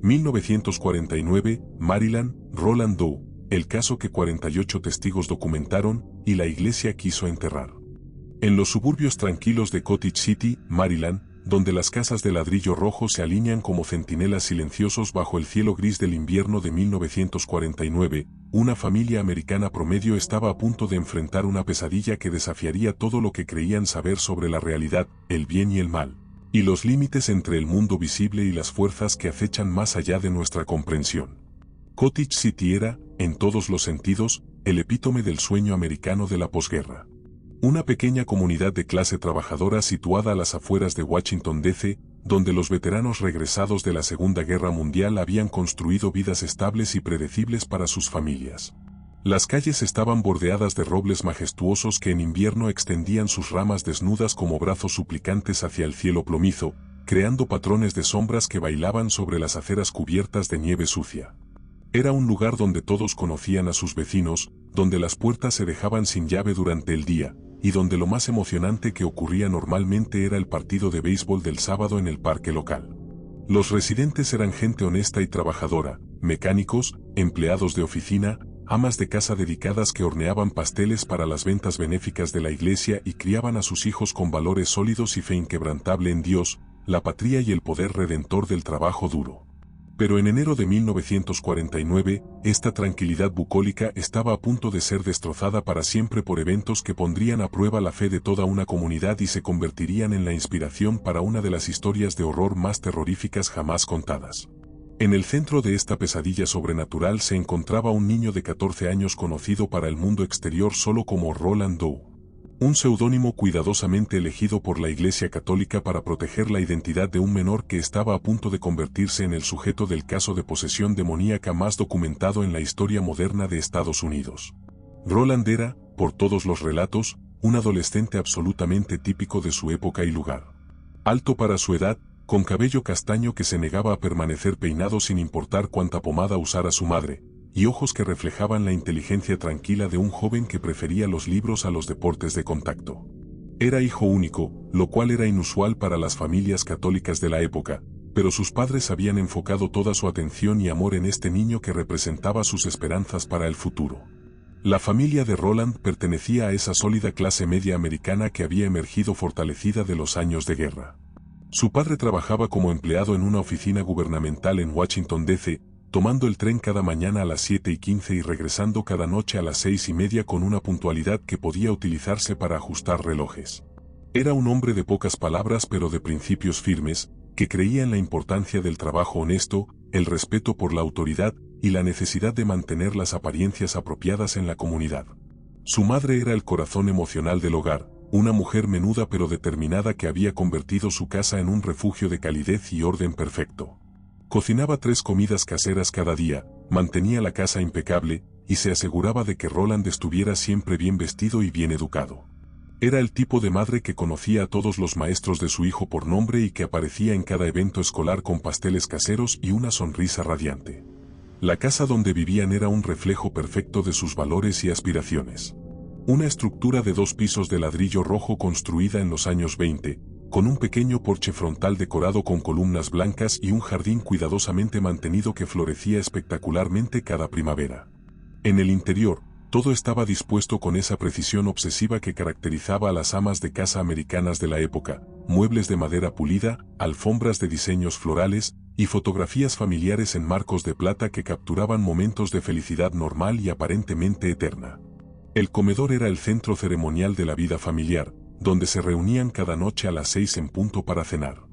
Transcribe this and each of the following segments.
1949, Maryland, Roland Doe, el caso que 48 testigos documentaron y la iglesia quiso enterrar. En los suburbios tranquilos de Cottage City, Maryland, donde las casas de ladrillo rojo se alinean como centinelas silenciosos bajo el cielo gris del invierno de 1949, una familia americana promedio estaba a punto de enfrentar una pesadilla que desafiaría todo lo que creían saber sobre la realidad, el bien y el mal, y los límites entre el mundo visible y las fuerzas que acechan más allá de nuestra comprensión. Cottage City era, en todos los sentidos, el epítome del sueño americano de la posguerra. Una pequeña comunidad de clase trabajadora situada a las afueras de Washington, D.C., donde los veteranos regresados de la Segunda Guerra Mundial habían construido vidas estables y predecibles para sus familias. Las calles estaban bordeadas de robles majestuosos que en invierno extendían sus ramas desnudas como brazos suplicantes hacia el cielo plomizo, creando patrones de sombras que bailaban sobre las aceras cubiertas de nieve sucia. Era un lugar donde todos conocían a sus vecinos, donde las puertas se dejaban sin llave durante el día, y donde lo más emocionante que ocurría normalmente era el partido de béisbol del sábado en el parque local. Los residentes eran gente honesta y trabajadora, mecánicos, empleados de oficina, amas de casa dedicadas que horneaban pasteles para las ventas benéficas de la iglesia y criaban a sus hijos con valores sólidos y fe inquebrantable en Dios, la patria y el poder redentor del trabajo duro. Pero en enero de 1949, esta tranquilidad bucólica estaba a punto de ser destrozada para siempre por eventos que pondrían a prueba la fe de toda una comunidad y se convertirían en la inspiración para una de las historias de horror más terroríficas jamás contadas. En el centro de esta pesadilla sobrenatural se encontraba un niño de 14 años conocido para el mundo exterior solo como Roland Doe. Un seudónimo cuidadosamente elegido por la Iglesia Católica para proteger la identidad de un menor que estaba a punto de convertirse en el sujeto del caso de posesión demoníaca más documentado en la historia moderna de Estados Unidos. Roland era, por todos los relatos, un adolescente absolutamente típico de su época y lugar. Alto para su edad, con cabello castaño que se negaba a permanecer peinado sin importar cuánta pomada usara su madre, y ojos que reflejaban la inteligencia tranquila de un joven que prefería los libros a los deportes de contacto. Era hijo único, lo cual era inusual para las familias católicas de la época, pero sus padres habían enfocado toda su atención y amor en este niño que representaba sus esperanzas para el futuro. La familia de Roland pertenecía a esa sólida clase media americana que había emergido fortalecida de los años de guerra. Su padre trabajaba como empleado en una oficina gubernamental en Washington, D.C., tomando el tren cada mañana a las 7:15 y regresando cada noche a las 6:30 con una puntualidad que podía utilizarse para ajustar relojes. Era un hombre de pocas palabras pero de principios firmes, que creía en la importancia del trabajo honesto, el respeto por la autoridad y la necesidad de mantener las apariencias apropiadas en la comunidad. Su madre era el corazón emocional del hogar, una mujer menuda pero determinada que había convertido su casa en un refugio de calidez y orden perfecto. Cocinaba 3 comidas caseras cada día, mantenía la casa impecable, y se aseguraba de que Roland estuviera siempre bien vestido y bien educado. Era el tipo de madre que conocía a todos los maestros de su hijo por nombre y que aparecía en cada evento escolar con pasteles caseros y una sonrisa radiante. La casa donde vivían era un reflejo perfecto de sus valores y aspiraciones. Una estructura de 2 pisos de ladrillo rojo construida en los años 20, con un pequeño porche frontal decorado con columnas blancas y un jardín cuidadosamente mantenido que florecía espectacularmente cada primavera. En el interior, todo estaba dispuesto con esa precisión obsesiva que caracterizaba a las amas de casa americanas de la época, muebles de madera pulida, alfombras de diseños florales, y fotografías familiares en marcos de plata que capturaban momentos de felicidad normal y aparentemente eterna. El comedor era el centro ceremonial de la vida familiar, donde se reunían cada noche a las 6 en punto para cenar.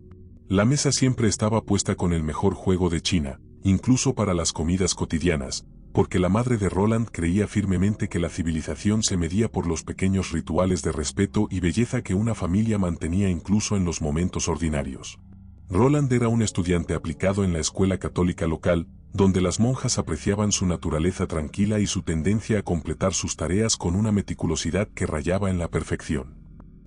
La mesa siempre estaba puesta con el mejor juego de China, incluso para las comidas cotidianas, porque la madre de Roland creía firmemente que la civilización se medía por los pequeños rituales de respeto y belleza que una familia mantenía incluso en los momentos ordinarios. Roland era un estudiante aplicado en la escuela católica local, donde las monjas apreciaban su naturaleza tranquila y su tendencia a completar sus tareas con una meticulosidad que rayaba en la perfección.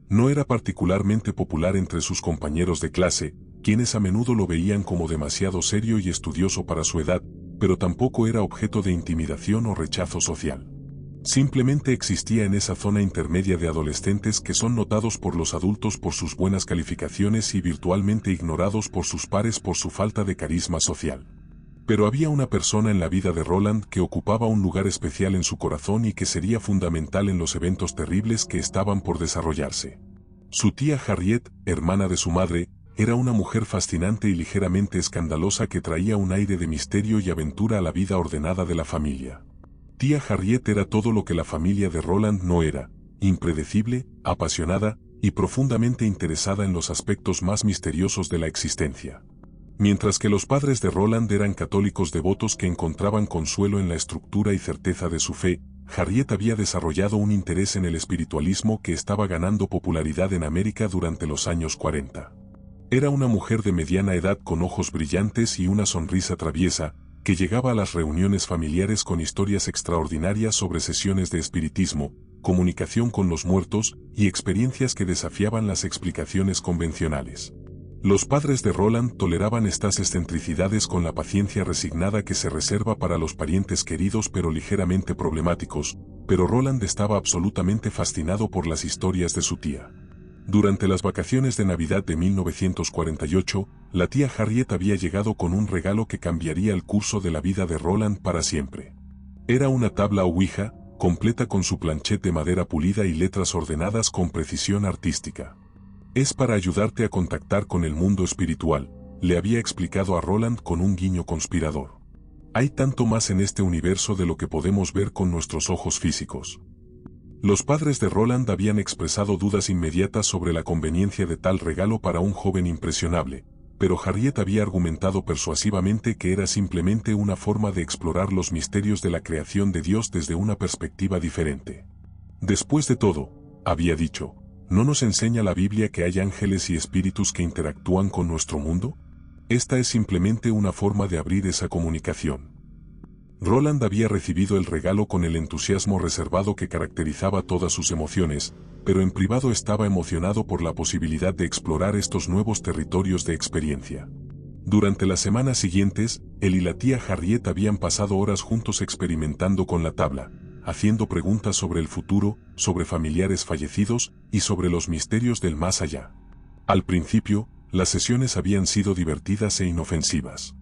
No era particularmente popular entre sus compañeros de clase, quienes a menudo lo veían como demasiado serio y estudioso para su edad, pero tampoco era objeto de intimidación o rechazo social. Simplemente existía en esa zona intermedia de adolescentes que son notados por los adultos por sus buenas calificaciones y virtualmente ignorados por sus pares por su falta de carisma social. Pero había una persona en la vida de Roland que ocupaba un lugar especial en su corazón y que sería fundamental en los eventos terribles que estaban por desarrollarse. Su tía Harriet, hermana de su madre, era una mujer fascinante y ligeramente escandalosa que traía un aire de misterio y aventura a la vida ordenada de la familia. Tía Harriet era todo lo que la familia de Roland no era: impredecible, apasionada y profundamente interesada en los aspectos más misteriosos de la existencia. Mientras que los padres de Roland eran católicos devotos que encontraban consuelo en la estructura y certeza de su fe, Harriet había desarrollado un interés en el espiritualismo que estaba ganando popularidad en América durante los años 40. Era una mujer de mediana edad con ojos brillantes y una sonrisa traviesa, que llegaba a las reuniones familiares con historias extraordinarias sobre sesiones de espiritismo, comunicación con los muertos y experiencias que desafiaban las explicaciones convencionales. Los padres de Roland toleraban estas excentricidades con la paciencia resignada que se reserva para los parientes queridos pero ligeramente problemáticos, pero Roland estaba absolutamente fascinado por las historias de su tía. Durante las vacaciones de Navidad de 1948, la tía Harriet había llegado con un regalo que cambiaría el curso de la vida de Roland para siempre. Era una tabla Ouija, completa con su planchet de madera pulida y letras ordenadas con precisión artística. «Es para ayudarte a contactar con el mundo espiritual», le había explicado a Roland con un guiño conspirador. «Hay tanto más en este universo de lo que podemos ver con nuestros ojos físicos». Los padres de Roland habían expresado dudas inmediatas sobre la conveniencia de tal regalo para un joven impresionable, pero Harriet había argumentado persuasivamente que era simplemente una forma de explorar los misterios de la creación de Dios desde una perspectiva diferente. «Después de todo», había dicho, ¿no nos enseña la Biblia que hay ángeles y espíritus que interactúan con nuestro mundo? Esta es simplemente una forma de abrir esa comunicación. Roland había recibido el regalo con el entusiasmo reservado que caracterizaba todas sus emociones, pero en privado estaba emocionado por la posibilidad de explorar estos nuevos territorios de experiencia. Durante las semanas siguientes, él y la tía Harriet habían pasado horas juntos experimentando con la tabla, haciendo preguntas sobre el futuro, sobre familiares fallecidos y sobre los misterios del más allá. Al principio, las sesiones habían sido divertidas e inofensivas.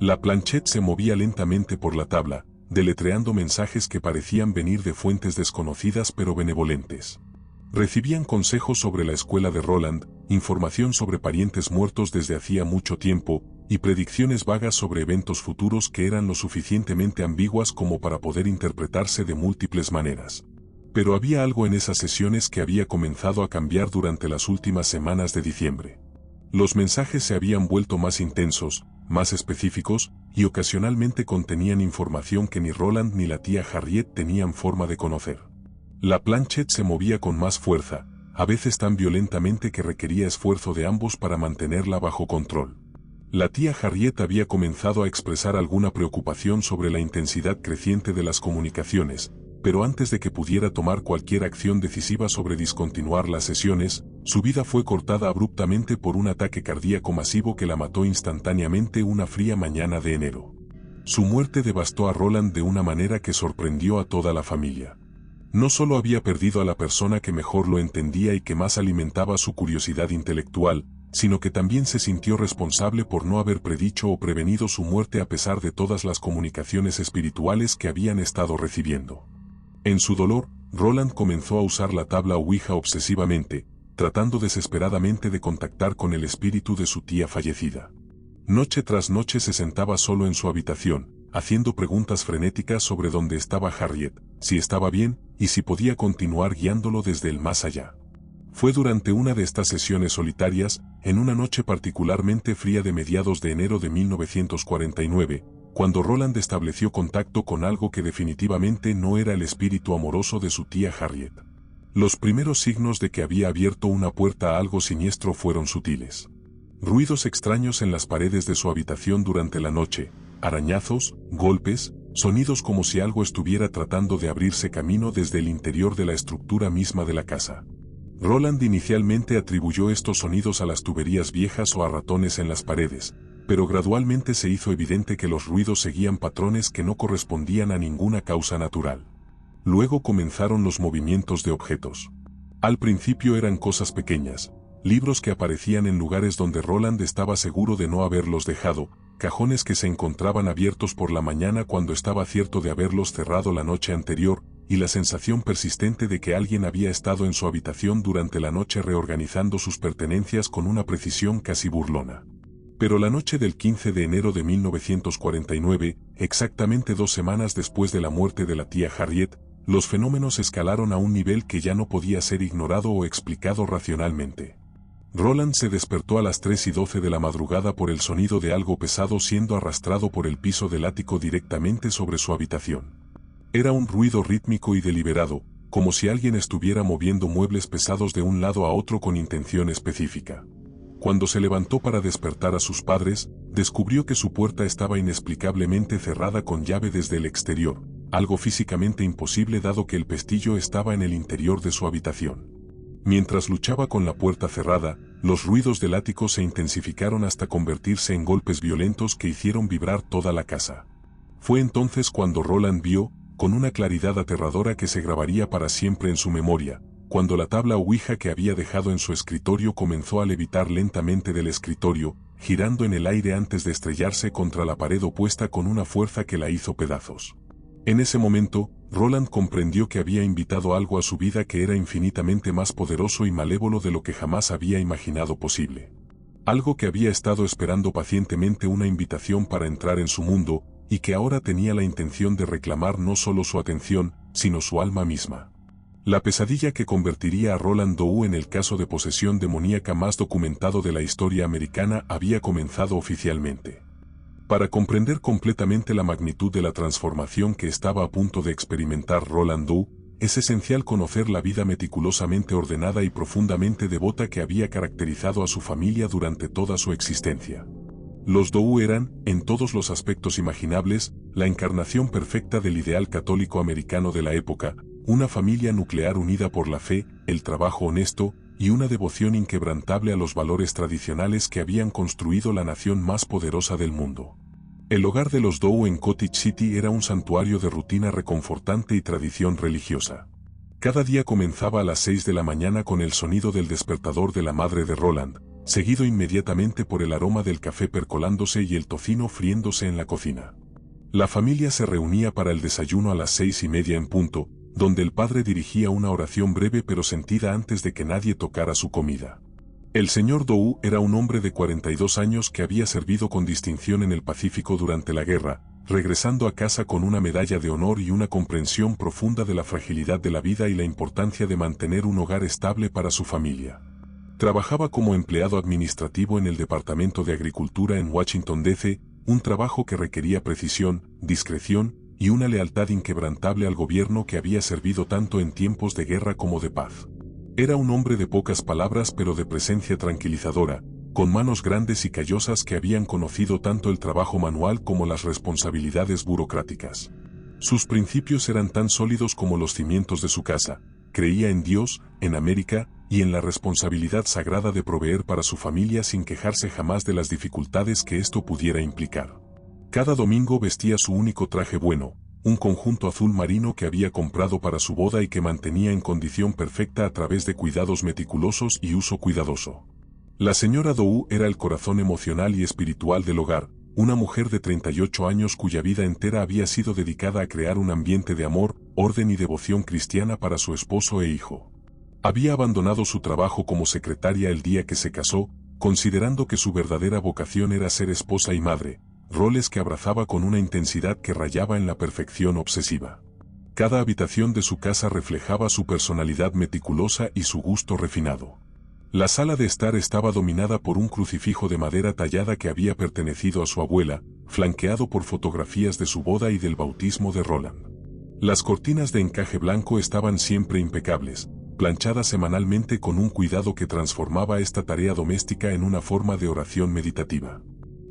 La planchette se movía lentamente por la tabla, deletreando mensajes que parecían venir de fuentes desconocidas pero benevolentes. Recibían consejos sobre la escuela de Roland, información sobre parientes muertos desde hacía mucho tiempo, y predicciones vagas sobre eventos futuros que eran lo suficientemente ambiguas como para poder interpretarse de múltiples maneras. Pero había algo en esas sesiones que había comenzado a cambiar durante las últimas semanas de diciembre. Los mensajes se habían vuelto más intensos, más específicos, y ocasionalmente contenían información que ni Roland ni la tía Harriet tenían forma de conocer. La planchette se movía con más fuerza, a veces tan violentamente que requería esfuerzo de ambos para mantenerla bajo control. La tía Harriet había comenzado a expresar alguna preocupación sobre la intensidad creciente de las comunicaciones, pero antes de que pudiera tomar cualquier acción decisiva sobre discontinuar las sesiones, su vida fue cortada abruptamente por un ataque cardíaco masivo que la mató instantáneamente una fría mañana de enero. Su muerte devastó a Roland de una manera que sorprendió a toda la familia. No solo había perdido a la persona que mejor lo entendía y que más alimentaba su curiosidad intelectual, sino que también se sintió responsable por no haber predicho o prevenido su muerte a pesar de todas las comunicaciones espirituales que habían estado recibiendo. En su dolor, Roland comenzó a usar la tabla Ouija obsesivamente, tratando desesperadamente de contactar con el espíritu de su tía fallecida. Noche tras noche se sentaba solo en su habitación, haciendo preguntas frenéticas sobre dónde estaba Harriet, si estaba bien, y si podía continuar guiándolo desde el más allá. Fue durante una de estas sesiones solitarias, en una noche particularmente fría de mediados de enero de 1949, cuando Roland estableció contacto con algo que definitivamente no era el espíritu amoroso de su tía Harriet. Los primeros signos de que había abierto una puerta a algo siniestro fueron sutiles. Ruidos extraños en las paredes de su habitación durante la noche, arañazos, golpes, sonidos como si algo estuviera tratando de abrirse camino desde el interior de la estructura misma de la casa. Roland inicialmente atribuyó estos sonidos a las tuberías viejas o a ratones en las paredes, pero gradualmente se hizo evidente que los ruidos seguían patrones que no correspondían a ninguna causa natural. Luego comenzaron los movimientos de objetos. Al principio eran cosas pequeñas, libros que aparecían en lugares donde Roland estaba seguro de no haberlos dejado, cajones que se encontraban abiertos por la mañana cuando estaba cierto de haberlos cerrado la noche anterior, y la sensación persistente de que alguien había estado en su habitación durante la noche reorganizando sus pertenencias con una precisión casi burlona. Pero la noche del 15 de enero de 1949, exactamente 2 semanas después de la muerte de la tía Harriet, los fenómenos escalaron a un nivel que ya no podía ser ignorado o explicado racionalmente. Roland se despertó a las 3:12 de la madrugada por el sonido de algo pesado siendo arrastrado por el piso del ático directamente sobre su habitación. Era un ruido rítmico y deliberado, como si alguien estuviera moviendo muebles pesados de un lado a otro con intención específica. Cuando se levantó para despertar a sus padres, descubrió que su puerta estaba inexplicablemente cerrada con llave desde el exterior, algo físicamente imposible dado que el pestillo estaba en el interior de su habitación. Mientras luchaba con la puerta cerrada, los ruidos del ático se intensificaron hasta convertirse en golpes violentos que hicieron vibrar toda la casa. Fue entonces cuando Roland vio, con una claridad aterradora que se grabaría para siempre en su memoria, cuando la tabla Ouija que había dejado en su escritorio comenzó a levitar lentamente del escritorio, girando en el aire antes de estrellarse contra la pared opuesta con una fuerza que la hizo pedazos. En ese momento, Roland comprendió que había invitado algo a su vida que era infinitamente más poderoso y malévolo de lo que jamás había imaginado posible. Algo que había estado esperando pacientemente una invitación para entrar en su mundo, y que ahora tenía la intención de reclamar no solo su atención, sino su alma misma. La pesadilla que convertiría a Roland Doe en el caso de posesión demoníaca más documentado de la historia americana había comenzado oficialmente. Para comprender completamente la magnitud de la transformación que estaba a punto de experimentar Roland Doe, es esencial conocer la vida meticulosamente ordenada y profundamente devota que había caracterizado a su familia durante toda su existencia. Los Doe eran, en todos los aspectos imaginables, la encarnación perfecta del ideal católico americano de la época, una familia nuclear unida por la fe, el trabajo honesto, y una devoción inquebrantable a los valores tradicionales que habían construido la nación más poderosa del mundo. El hogar de los Doe en Cottage City era un santuario de rutina reconfortante y tradición religiosa. Cada día comenzaba a las 6 de la mañana con el sonido del despertador de la madre de Roland, seguido inmediatamente por el aroma del café percolándose y el tocino friéndose en la cocina. La familia se reunía para el desayuno a las 6:30 en punto, donde el padre dirigía una oración breve pero sentida antes de que nadie tocara su comida. El señor Doe era un hombre de 42 años que había servido con distinción en el Pacífico durante la guerra, regresando a casa con una medalla de honor y una comprensión profunda de la fragilidad de la vida y la importancia de mantener un hogar estable para su familia. Trabajaba como empleado administrativo en el Departamento de Agricultura en Washington, D.C., un trabajo que requería precisión, discreción y una lealtad inquebrantable al gobierno que había servido tanto en tiempos de guerra como de paz. Era un hombre de pocas palabras pero de presencia tranquilizadora, con manos grandes y callosas que habían conocido tanto el trabajo manual como las responsabilidades burocráticas. Sus principios eran tan sólidos como los cimientos de su casa, creía en Dios, en América, y en la responsabilidad sagrada de proveer para su familia sin quejarse jamás de las dificultades que esto pudiera implicar. Cada domingo vestía su único traje bueno, un conjunto azul marino que había comprado para su boda y que mantenía en condición perfecta a través de cuidados meticulosos y uso cuidadoso. La señora Doe era el corazón emocional y espiritual del hogar, una mujer de 38 años cuya vida entera había sido dedicada a crear un ambiente de amor, orden y devoción cristiana para su esposo e hijo. Había abandonado su trabajo como secretaria el día que se casó, considerando que su verdadera vocación era ser esposa y madre, roles que abrazaba con una intensidad que rayaba en la perfección obsesiva. Cada habitación de su casa reflejaba su personalidad meticulosa y su gusto refinado. La sala de estar estaba dominada por un crucifijo de madera tallada que había pertenecido a su abuela, flanqueado por fotografías de su boda y del bautismo de Roland. Las cortinas de encaje blanco estaban siempre impecables, planchadas semanalmente con un cuidado que transformaba esta tarea doméstica en una forma de oración meditativa.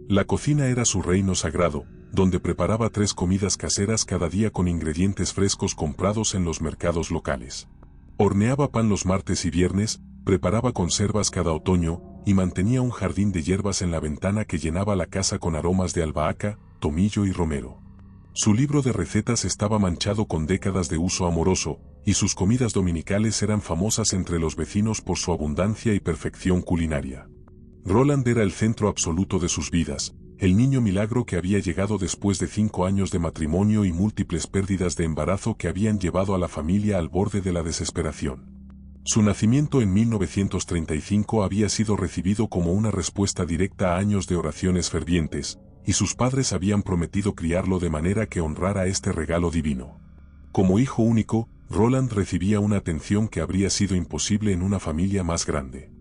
La cocina era su reino sagrado, donde preparaba 3 comidas caseras cada día con ingredientes frescos comprados en los mercados locales. Horneaba pan los martes y viernes, preparaba conservas cada otoño, y mantenía un jardín de hierbas en la ventana que llenaba la casa con aromas de albahaca, tomillo y romero. Su libro de recetas estaba manchado con décadas de uso amoroso, y sus comidas dominicales eran famosas entre los vecinos por su abundancia y perfección culinaria. Roland era el centro absoluto de sus vidas, el niño milagro que había llegado después de 5 años de matrimonio y múltiples pérdidas de embarazo que habían llevado a la familia al borde de la desesperación. Su nacimiento en 1935 había sido recibido como una respuesta directa a años de oraciones fervientes, y sus padres habían prometido criarlo de manera que honrara este regalo divino. Como hijo único, Roland recibía una atención que habría sido imposible en una familia más grande.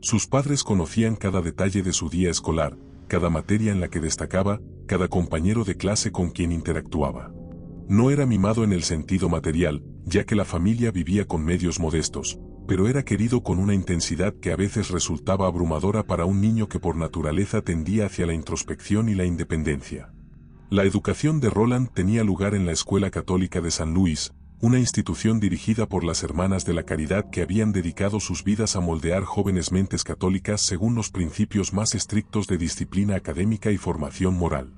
Sus padres conocían cada detalle de su día escolar, cada materia en la que destacaba, cada compañero de clase con quien interactuaba. No era mimado en el sentido material, ya que la familia vivía con medios modestos, pero era querido con una intensidad que a veces resultaba abrumadora para un niño que por naturaleza tendía hacia la introspección y la independencia. La educación de Roland tenía lugar en la Escuela Católica de San Luis, una institución dirigida por las Hermanas de la Caridad que habían dedicado sus vidas a moldear jóvenes mentes católicas según los principios más estrictos de disciplina académica y formación moral.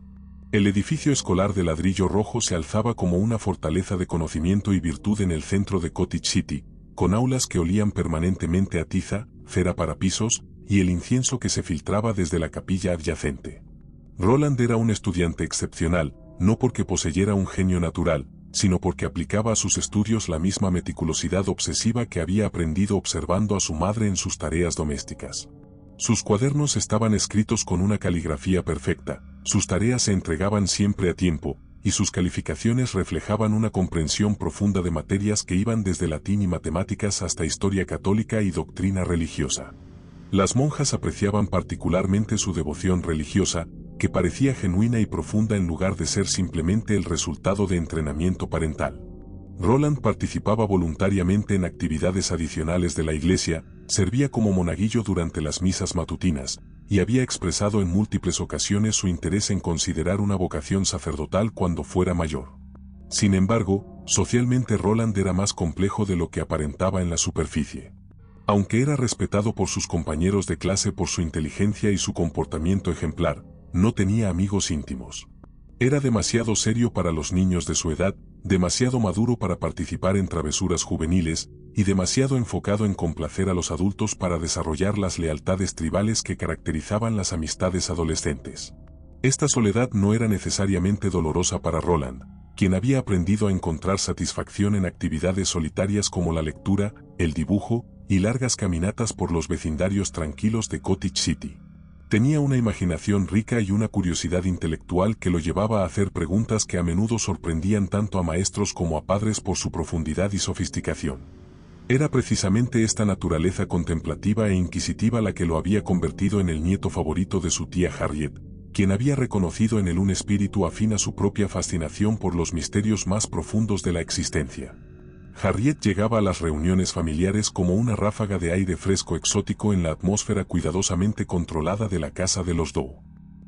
El edificio escolar de ladrillo rojo se alzaba como una fortaleza de conocimiento y virtud en el centro de Cottage City, con aulas que olían permanentemente a tiza, cera para pisos, y el incienso que se filtraba desde la capilla adyacente. Roland era un estudiante excepcional, no porque poseyera un genio natural, sino porque aplicaba a sus estudios la misma meticulosidad obsesiva que había aprendido observando a su madre en sus tareas domésticas. Sus cuadernos estaban escritos con una caligrafía perfecta, sus tareas se entregaban siempre a tiempo, y sus calificaciones reflejaban una comprensión profunda de materias que iban desde latín y matemáticas hasta historia católica y doctrina religiosa. Las monjas apreciaban particularmente su devoción religiosa, que parecía genuina y profunda en lugar de ser simplemente el resultado de entrenamiento parental. Roland participaba voluntariamente en actividades adicionales de la iglesia, servía como monaguillo durante las misas matutinas, y había expresado en múltiples ocasiones su interés en considerar una vocación sacerdotal cuando fuera mayor. Sin embargo, socialmente Roland era más complejo de lo que aparentaba en la superficie. Aunque era respetado por sus compañeros de clase por su inteligencia y su comportamiento ejemplar, no tenía amigos íntimos. Era demasiado serio para los niños de su edad, demasiado maduro para participar en travesuras juveniles, y demasiado enfocado en complacer a los adultos para desarrollar las lealtades tribales que caracterizaban las amistades adolescentes. Esta soledad no era necesariamente dolorosa para Roland, quien había aprendido a encontrar satisfacción en actividades solitarias como la lectura, el dibujo, y largas caminatas por los vecindarios tranquilos de Cottage City. Tenía una imaginación rica y una curiosidad intelectual que lo llevaba a hacer preguntas que a menudo sorprendían tanto a maestros como a padres por su profundidad y sofisticación. Era precisamente esta naturaleza contemplativa e inquisitiva la que lo había convertido en el nieto favorito de su tía Harriet, quien había reconocido en él un espíritu afín a su propia fascinación por los misterios más profundos de la existencia. Harriet llegaba a las reuniones familiares como una ráfaga de aire fresco exótico en la atmósfera cuidadosamente controlada de la casa de los Doe.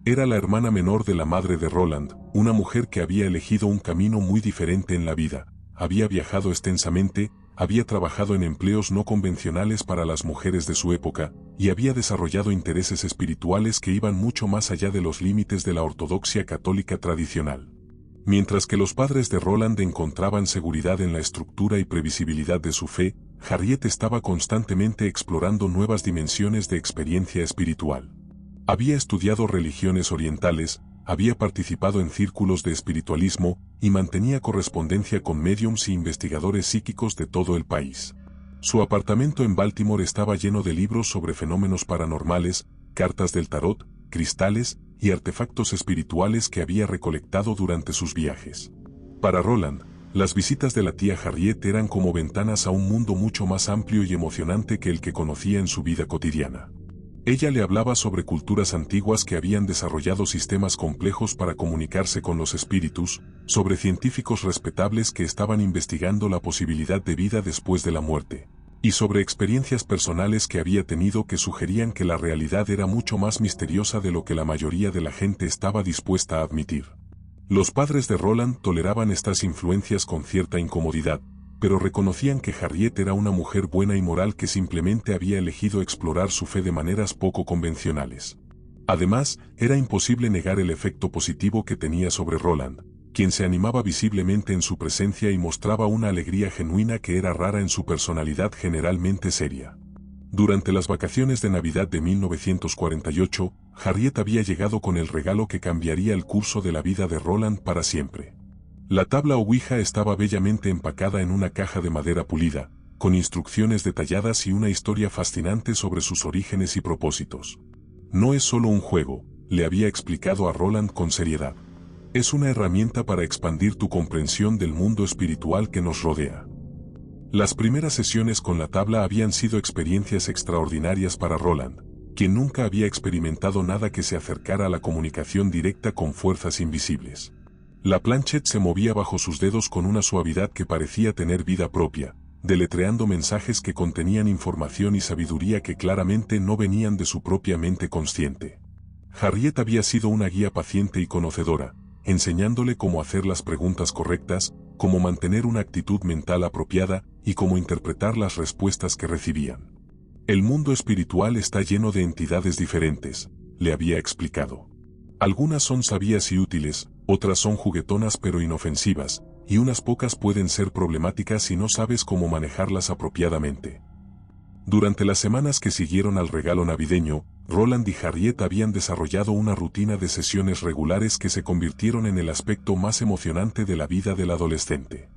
Era la hermana menor de la madre de Roland, una mujer que había elegido un camino muy diferente en la vida, había viajado extensamente, había trabajado en empleos no convencionales para las mujeres de su época, y había desarrollado intereses espirituales que iban mucho más allá de los límites de la ortodoxia católica tradicional. Mientras que los padres de Roland encontraban seguridad en la estructura y previsibilidad de su fe, Harriet estaba constantemente explorando nuevas dimensiones de experiencia espiritual. Había estudiado religiones orientales, había participado en círculos de espiritualismo y mantenía correspondencia con médiums y investigadores psíquicos de todo el país. Su apartamento en Baltimore estaba lleno de libros sobre fenómenos paranormales, cartas del tarot, cristales y artefactos espirituales que había recolectado durante sus viajes. Para Roland, las visitas de la tía Harriet eran como ventanas a un mundo mucho más amplio y emocionante que el que conocía en su vida cotidiana. Ella le hablaba sobre culturas antiguas que habían desarrollado sistemas complejos para comunicarse con los espíritus, sobre científicos respetables que estaban investigando la posibilidad de vida después de la muerte, y sobre experiencias personales que había tenido que sugerían que la realidad era mucho más misteriosa de lo que la mayoría de la gente estaba dispuesta a admitir. Los padres de Roland toleraban estas influencias con cierta incomodidad, pero reconocían que Harriet era una mujer buena y moral que simplemente había elegido explorar su fe de maneras poco convencionales. Además, era imposible negar el efecto positivo que tenía sobre Roland, quien se animaba visiblemente en su presencia y mostraba una alegría genuina que era rara en su personalidad generalmente seria. Durante las vacaciones de Navidad de 1948, Harriet había llegado con el regalo que cambiaría el curso de la vida de Roland para siempre. La tabla Ouija estaba bellamente empacada en una caja de madera pulida, con instrucciones detalladas y una historia fascinante sobre sus orígenes y propósitos. No es solo un juego, le había explicado a Roland con seriedad. Es una herramienta para expandir tu comprensión del mundo espiritual que nos rodea. Las primeras sesiones con la tabla habían sido experiencias extraordinarias para Roland, quien nunca había experimentado nada que se acercara a la comunicación directa con fuerzas invisibles. La planchette se movía bajo sus dedos con una suavidad que parecía tener vida propia, deletreando mensajes que contenían información y sabiduría que claramente no venían de su propia mente consciente. Harriet había sido una guía paciente y conocedora, enseñándole cómo hacer las preguntas correctas, cómo mantener una actitud mental apropiada y cómo interpretar las respuestas que recibían. El mundo espiritual está lleno de entidades diferentes, le había explicado. Algunas son sabias y útiles, otras son juguetonas pero inofensivas, y unas pocas pueden ser problemáticas si no sabes cómo manejarlas apropiadamente. Durante las semanas que siguieron al regalo navideño, Roland y Harriet habían desarrollado una rutina de sesiones regulares que se convirtieron en el aspecto más emocionante de la vida del adolescente.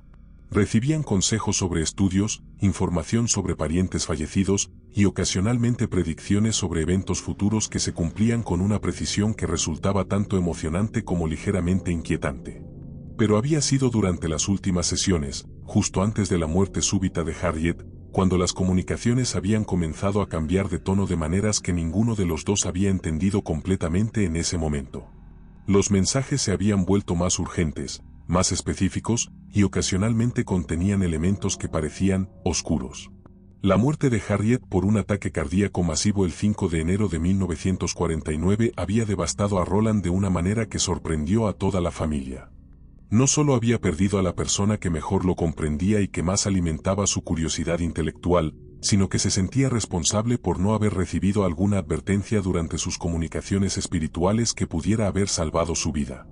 Recibían consejos sobre estudios, información sobre parientes fallecidos y ocasionalmente predicciones sobre eventos futuros que se cumplían con una precisión que resultaba tanto emocionante como ligeramente inquietante. Pero había sido durante las últimas sesiones, justo antes de la muerte súbita de Harriet, cuando las comunicaciones habían comenzado a cambiar de tono de maneras que ninguno de los dos había entendido completamente en ese momento. Los mensajes se habían vuelto más urgentes, más específicos, y ocasionalmente contenían elementos que parecían oscuros. La muerte de Harriet por un ataque cardíaco masivo el 5 de enero de 1949 había devastado a Roland de una manera que sorprendió a toda la familia. No solo había perdido a la persona que mejor lo comprendía y que más alimentaba su curiosidad intelectual, sino que se sentía responsable por no haber recibido alguna advertencia durante sus comunicaciones espirituales que pudiera haber salvado su vida.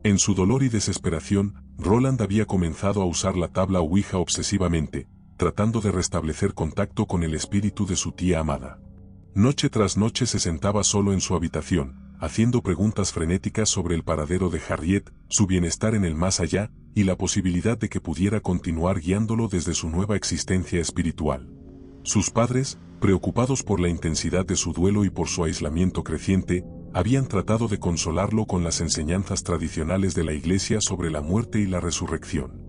En su dolor y desesperación, Roland había comenzado a usar la tabla Ouija obsesivamente, tratando de restablecer contacto con el espíritu de su tía amada. Noche tras noche se sentaba solo en su habitación, haciendo preguntas frenéticas sobre el paradero de Harriet, su bienestar en el más allá, y la posibilidad de que pudiera continuar guiándolo desde su nueva existencia espiritual. Sus padres, preocupados por la intensidad de su duelo y por su aislamiento creciente, habían tratado de consolarlo con las enseñanzas tradicionales de la Iglesia sobre la muerte y la resurrección.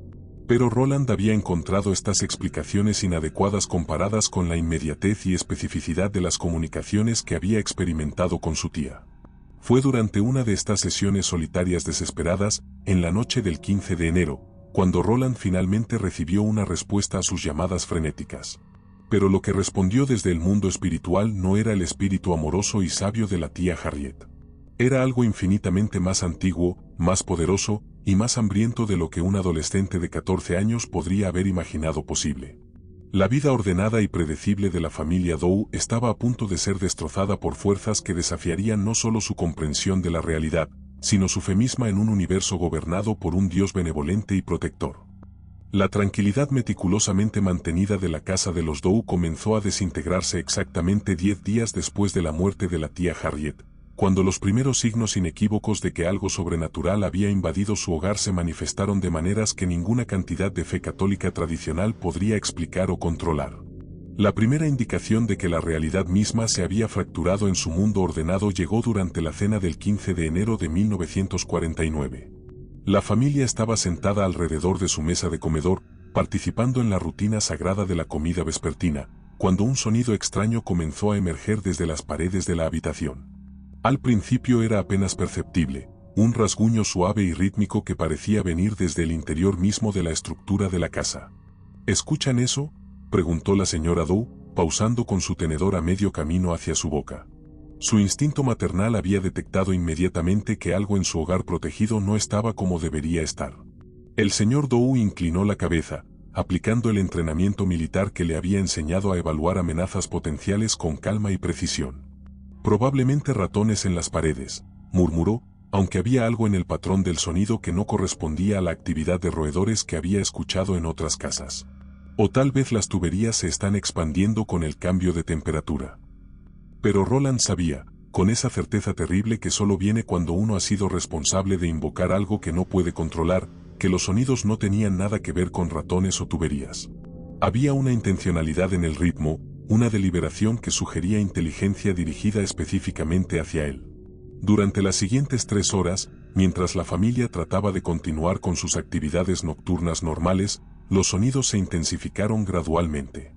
Pero Roland había encontrado estas explicaciones inadecuadas comparadas con la inmediatez y especificidad de las comunicaciones que había experimentado con su tía. Fue durante una de estas sesiones solitarias desesperadas, en la noche del 15 de enero, cuando Roland finalmente recibió una respuesta a sus llamadas frenéticas. Pero lo que respondió desde el mundo espiritual no era el espíritu amoroso y sabio de la tía Harriet. Era algo infinitamente más antiguo, más poderoso y más hambriento de lo que un adolescente de 14 años podría haber imaginado posible. La vida ordenada y predecible de la familia Dow estaba a punto de ser destrozada por fuerzas que desafiarían no solo su comprensión de la realidad, sino su fe misma en un universo gobernado por un Dios benevolente y protector. La tranquilidad meticulosamente mantenida de la casa de los Dow comenzó a desintegrarse exactamente 10 días después de la muerte de la tía Harriet, cuando los primeros signos inequívocos de que algo sobrenatural había invadido su hogar se manifestaron de maneras que ninguna cantidad de fe católica tradicional podría explicar o controlar. La primera indicación de que la realidad misma se había fracturado en su mundo ordenado llegó durante la cena del 15 de enero de 1949. La familia estaba sentada alrededor de su mesa de comedor, participando en la rutina sagrada de la comida vespertina, cuando un sonido extraño comenzó a emerger desde las paredes de la habitación. Al principio era apenas perceptible, un rasguño suave y rítmico que parecía venir desde el interior mismo de la estructura de la casa. ¿Escuchan eso?, preguntó la señora Dow, pausando con su tenedor a medio camino hacia su boca. Su instinto maternal había detectado inmediatamente que algo en su hogar protegido no estaba como debería estar. El señor Dow inclinó la cabeza, aplicando el entrenamiento militar que le había enseñado a evaluar amenazas potenciales con calma y precisión. Probablemente ratones en las paredes, murmuró, aunque había algo en el patrón del sonido que no correspondía a la actividad de roedores que había escuchado en otras casas. O tal vez las tuberías se están expandiendo con el cambio de temperatura. Pero Roland sabía, con esa certeza terrible que solo viene cuando uno ha sido responsable de invocar algo que no puede controlar, que los sonidos no tenían nada que ver con ratones o tuberías. Había una intencionalidad en el ritmo, una deliberación que sugería inteligencia dirigida específicamente hacia él. Durante las siguientes 3 horas, mientras la familia trataba de continuar con sus actividades nocturnas normales, los sonidos se intensificaron gradualmente.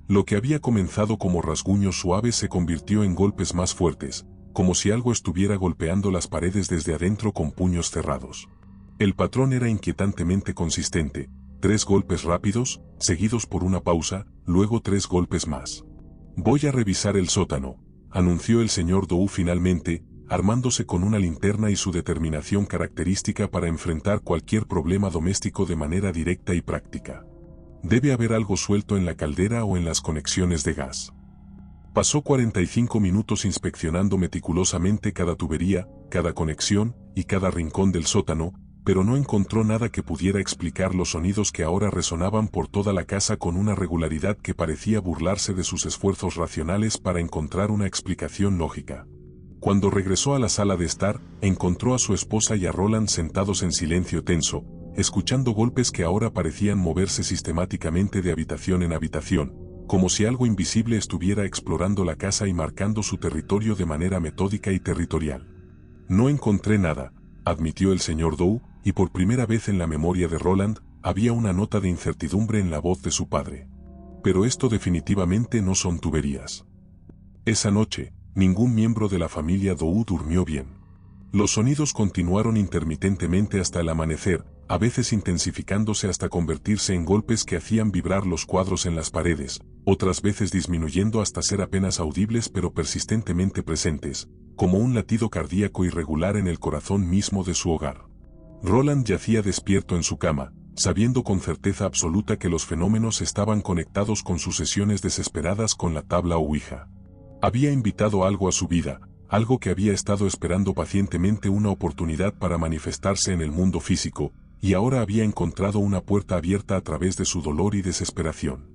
Lo que había comenzado como rasguños suaves se convirtió en golpes más fuertes, como si algo estuviera golpeando las paredes desde adentro con puños cerrados. El patrón era inquietantemente consistente: 3 golpes rápidos, seguidos por una pausa, luego 3 golpes más. «Voy a revisar el sótano», anunció el señor Dow finalmente, armándose con una linterna y su determinación característica para enfrentar cualquier problema doméstico de manera directa y práctica. «Debe haber algo suelto en la caldera o en las conexiones de gas». Pasó 45 minutos inspeccionando meticulosamente cada tubería, cada conexión y cada rincón del sótano, pero no encontró nada que pudiera explicar los sonidos que ahora resonaban por toda la casa con una regularidad que parecía burlarse de sus esfuerzos racionales para encontrar una explicación lógica. Cuando regresó a la sala de estar, encontró a su esposa y a Roland sentados en silencio tenso, escuchando golpes que ahora parecían moverse sistemáticamente de habitación en habitación, como si algo invisible estuviera explorando la casa y marcando su territorio de manera metódica y territorial. «No encontré nada», admitió el señor Dow, y por primera vez en la memoria de Roland, había una nota de incertidumbre en la voz de su padre. «Pero esto definitivamente no son tuberías». Esa noche, ningún miembro de la familia Dow durmió bien. Los sonidos continuaron intermitentemente hasta el amanecer, a veces intensificándose hasta convertirse en golpes que hacían vibrar los cuadros en las paredes, otras veces disminuyendo hasta ser apenas audibles pero persistentemente presentes, como un latido cardíaco irregular en el corazón mismo de su hogar. Roland yacía despierto en su cama, sabiendo con certeza absoluta que los fenómenos estaban conectados con sus sesiones desesperadas con la tabla Ouija. Había invitado algo a su vida, algo que había estado esperando pacientemente una oportunidad para manifestarse en el mundo físico, y ahora había encontrado una puerta abierta a través de su dolor y desesperación.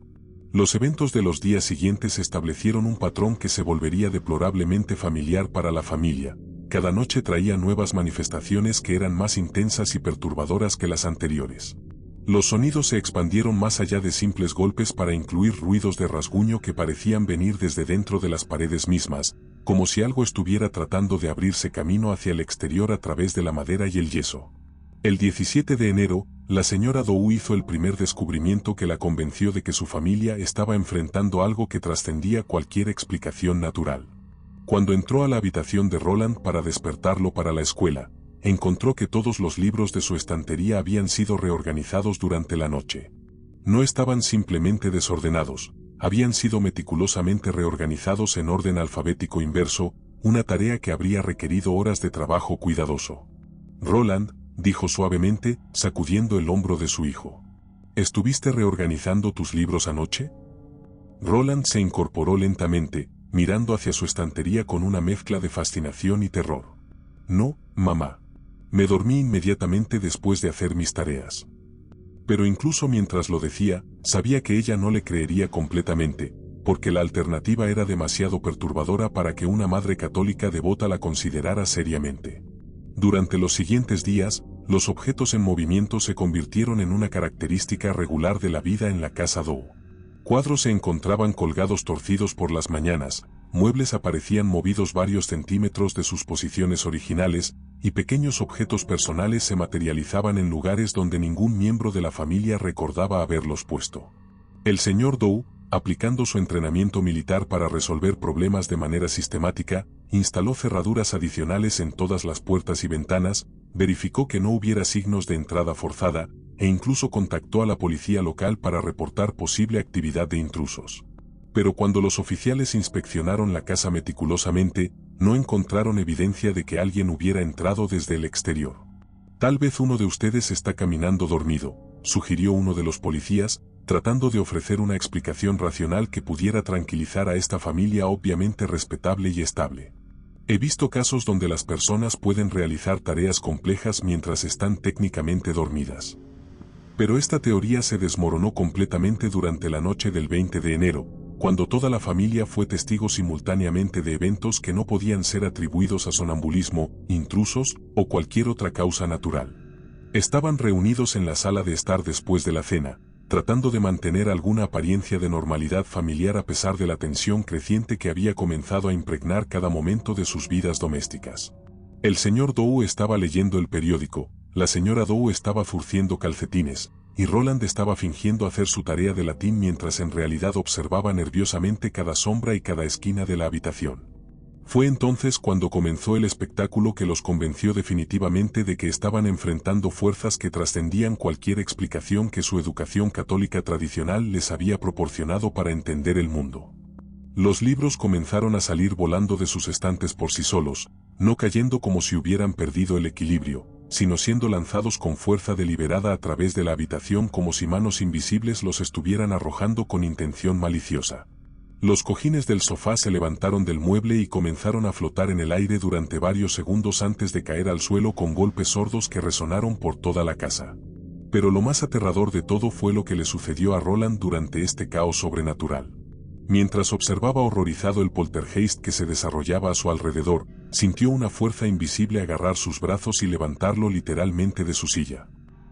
Los eventos de los días siguientes establecieron un patrón que se volvería deplorablemente familiar para la familia. Cada noche traía nuevas manifestaciones que eran más intensas y perturbadoras que las anteriores. Los sonidos se expandieron más allá de simples golpes para incluir ruidos de rasguño que parecían venir desde dentro de las paredes mismas, como si algo estuviera tratando de abrirse camino hacia el exterior a través de la madera y el yeso. El 17 de enero, la señora Dow hizo el primer descubrimiento que la convenció de que su familia estaba enfrentando algo que trascendía cualquier explicación natural. Cuando entró a la habitación de Roland para despertarlo para la escuela, encontró que todos los libros de su estantería habían sido reorganizados durante la noche. No estaban simplemente desordenados, habían sido meticulosamente reorganizados en orden alfabético inverso, una tarea que habría requerido horas de trabajo cuidadoso. «Roland», dijo suavemente, sacudiendo el hombro de su hijo. «¿Estuviste reorganizando tus libros anoche?» Roland se incorporó lentamente, mirando hacia su estantería con una mezcla de fascinación y terror. «No, mamá. Me dormí inmediatamente después de hacer mis tareas». Pero incluso mientras lo decía, sabía que ella no le creería completamente, porque la alternativa era demasiado perturbadora para que una madre católica devota la considerara seriamente. Durante los siguientes días, los objetos en movimiento se convirtieron en una característica regular de la vida en la casa Dow. Cuadros se encontraban colgados torcidos por las mañanas, muebles aparecían movidos varios centímetros de sus posiciones originales, y pequeños objetos personales se materializaban en lugares donde ningún miembro de la familia recordaba haberlos puesto. El señor Dow, aplicando su entrenamiento militar para resolver problemas de manera sistemática, instaló cerraduras adicionales en todas las puertas y ventanas, verificó que no hubiera signos de entrada forzada, e incluso contactó a la policía local para reportar posible actividad de intrusos. Pero cuando los oficiales inspeccionaron la casa meticulosamente, no encontraron evidencia de que alguien hubiera entrado desde el exterior. «Tal vez uno de ustedes está caminando dormido», sugirió uno de los policías, tratando de ofrecer una explicación racional que pudiera tranquilizar a esta familia obviamente respetable y estable. He visto casos donde las personas pueden realizar tareas complejas mientras están técnicamente dormidas. Pero esta teoría se desmoronó completamente durante la noche del 20 de enero, cuando toda la familia fue testigo simultáneamente de eventos que no podían ser atribuidos a sonambulismo, intrusos o cualquier otra causa natural. Estaban reunidos en la sala de estar después de la cena, tratando de mantener alguna apariencia de normalidad familiar a pesar de la tensión creciente que había comenzado a impregnar cada momento de sus vidas domésticas. El señor Dow estaba leyendo el periódico, la señora Dow estaba zurciendo calcetines, y Roland estaba fingiendo hacer su tarea de latín mientras en realidad observaba nerviosamente cada sombra y cada esquina de la habitación. Fue entonces cuando comenzó el espectáculo que los convenció definitivamente de que estaban enfrentando fuerzas que trascendían cualquier explicación que su educación católica tradicional les había proporcionado para entender el mundo. Los libros comenzaron a salir volando de sus estantes por sí solos, no cayendo como si hubieran perdido el equilibrio, sino siendo lanzados con fuerza deliberada a través de la habitación como si manos invisibles los estuvieran arrojando con intención maliciosa. Los cojines del sofá se levantaron del mueble y comenzaron a flotar en el aire durante varios segundos antes de caer al suelo con golpes sordos que resonaron por toda la casa. Pero lo más aterrador de todo fue lo que le sucedió a Roland durante este caos sobrenatural. Mientras observaba horrorizado el poltergeist que se desarrollaba a su alrededor, sintió una fuerza invisible agarrar sus brazos y levantarlo literalmente de su silla.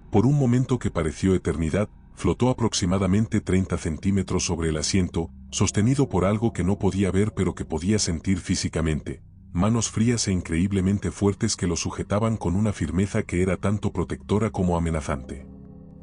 Por un momento que pareció eternidad, flotó aproximadamente 30 centímetros sobre el asiento, sostenido por algo que no podía ver pero que podía sentir físicamente, manos frías e increíblemente fuertes que lo sujetaban con una firmeza que era tanto protectora como amenazante.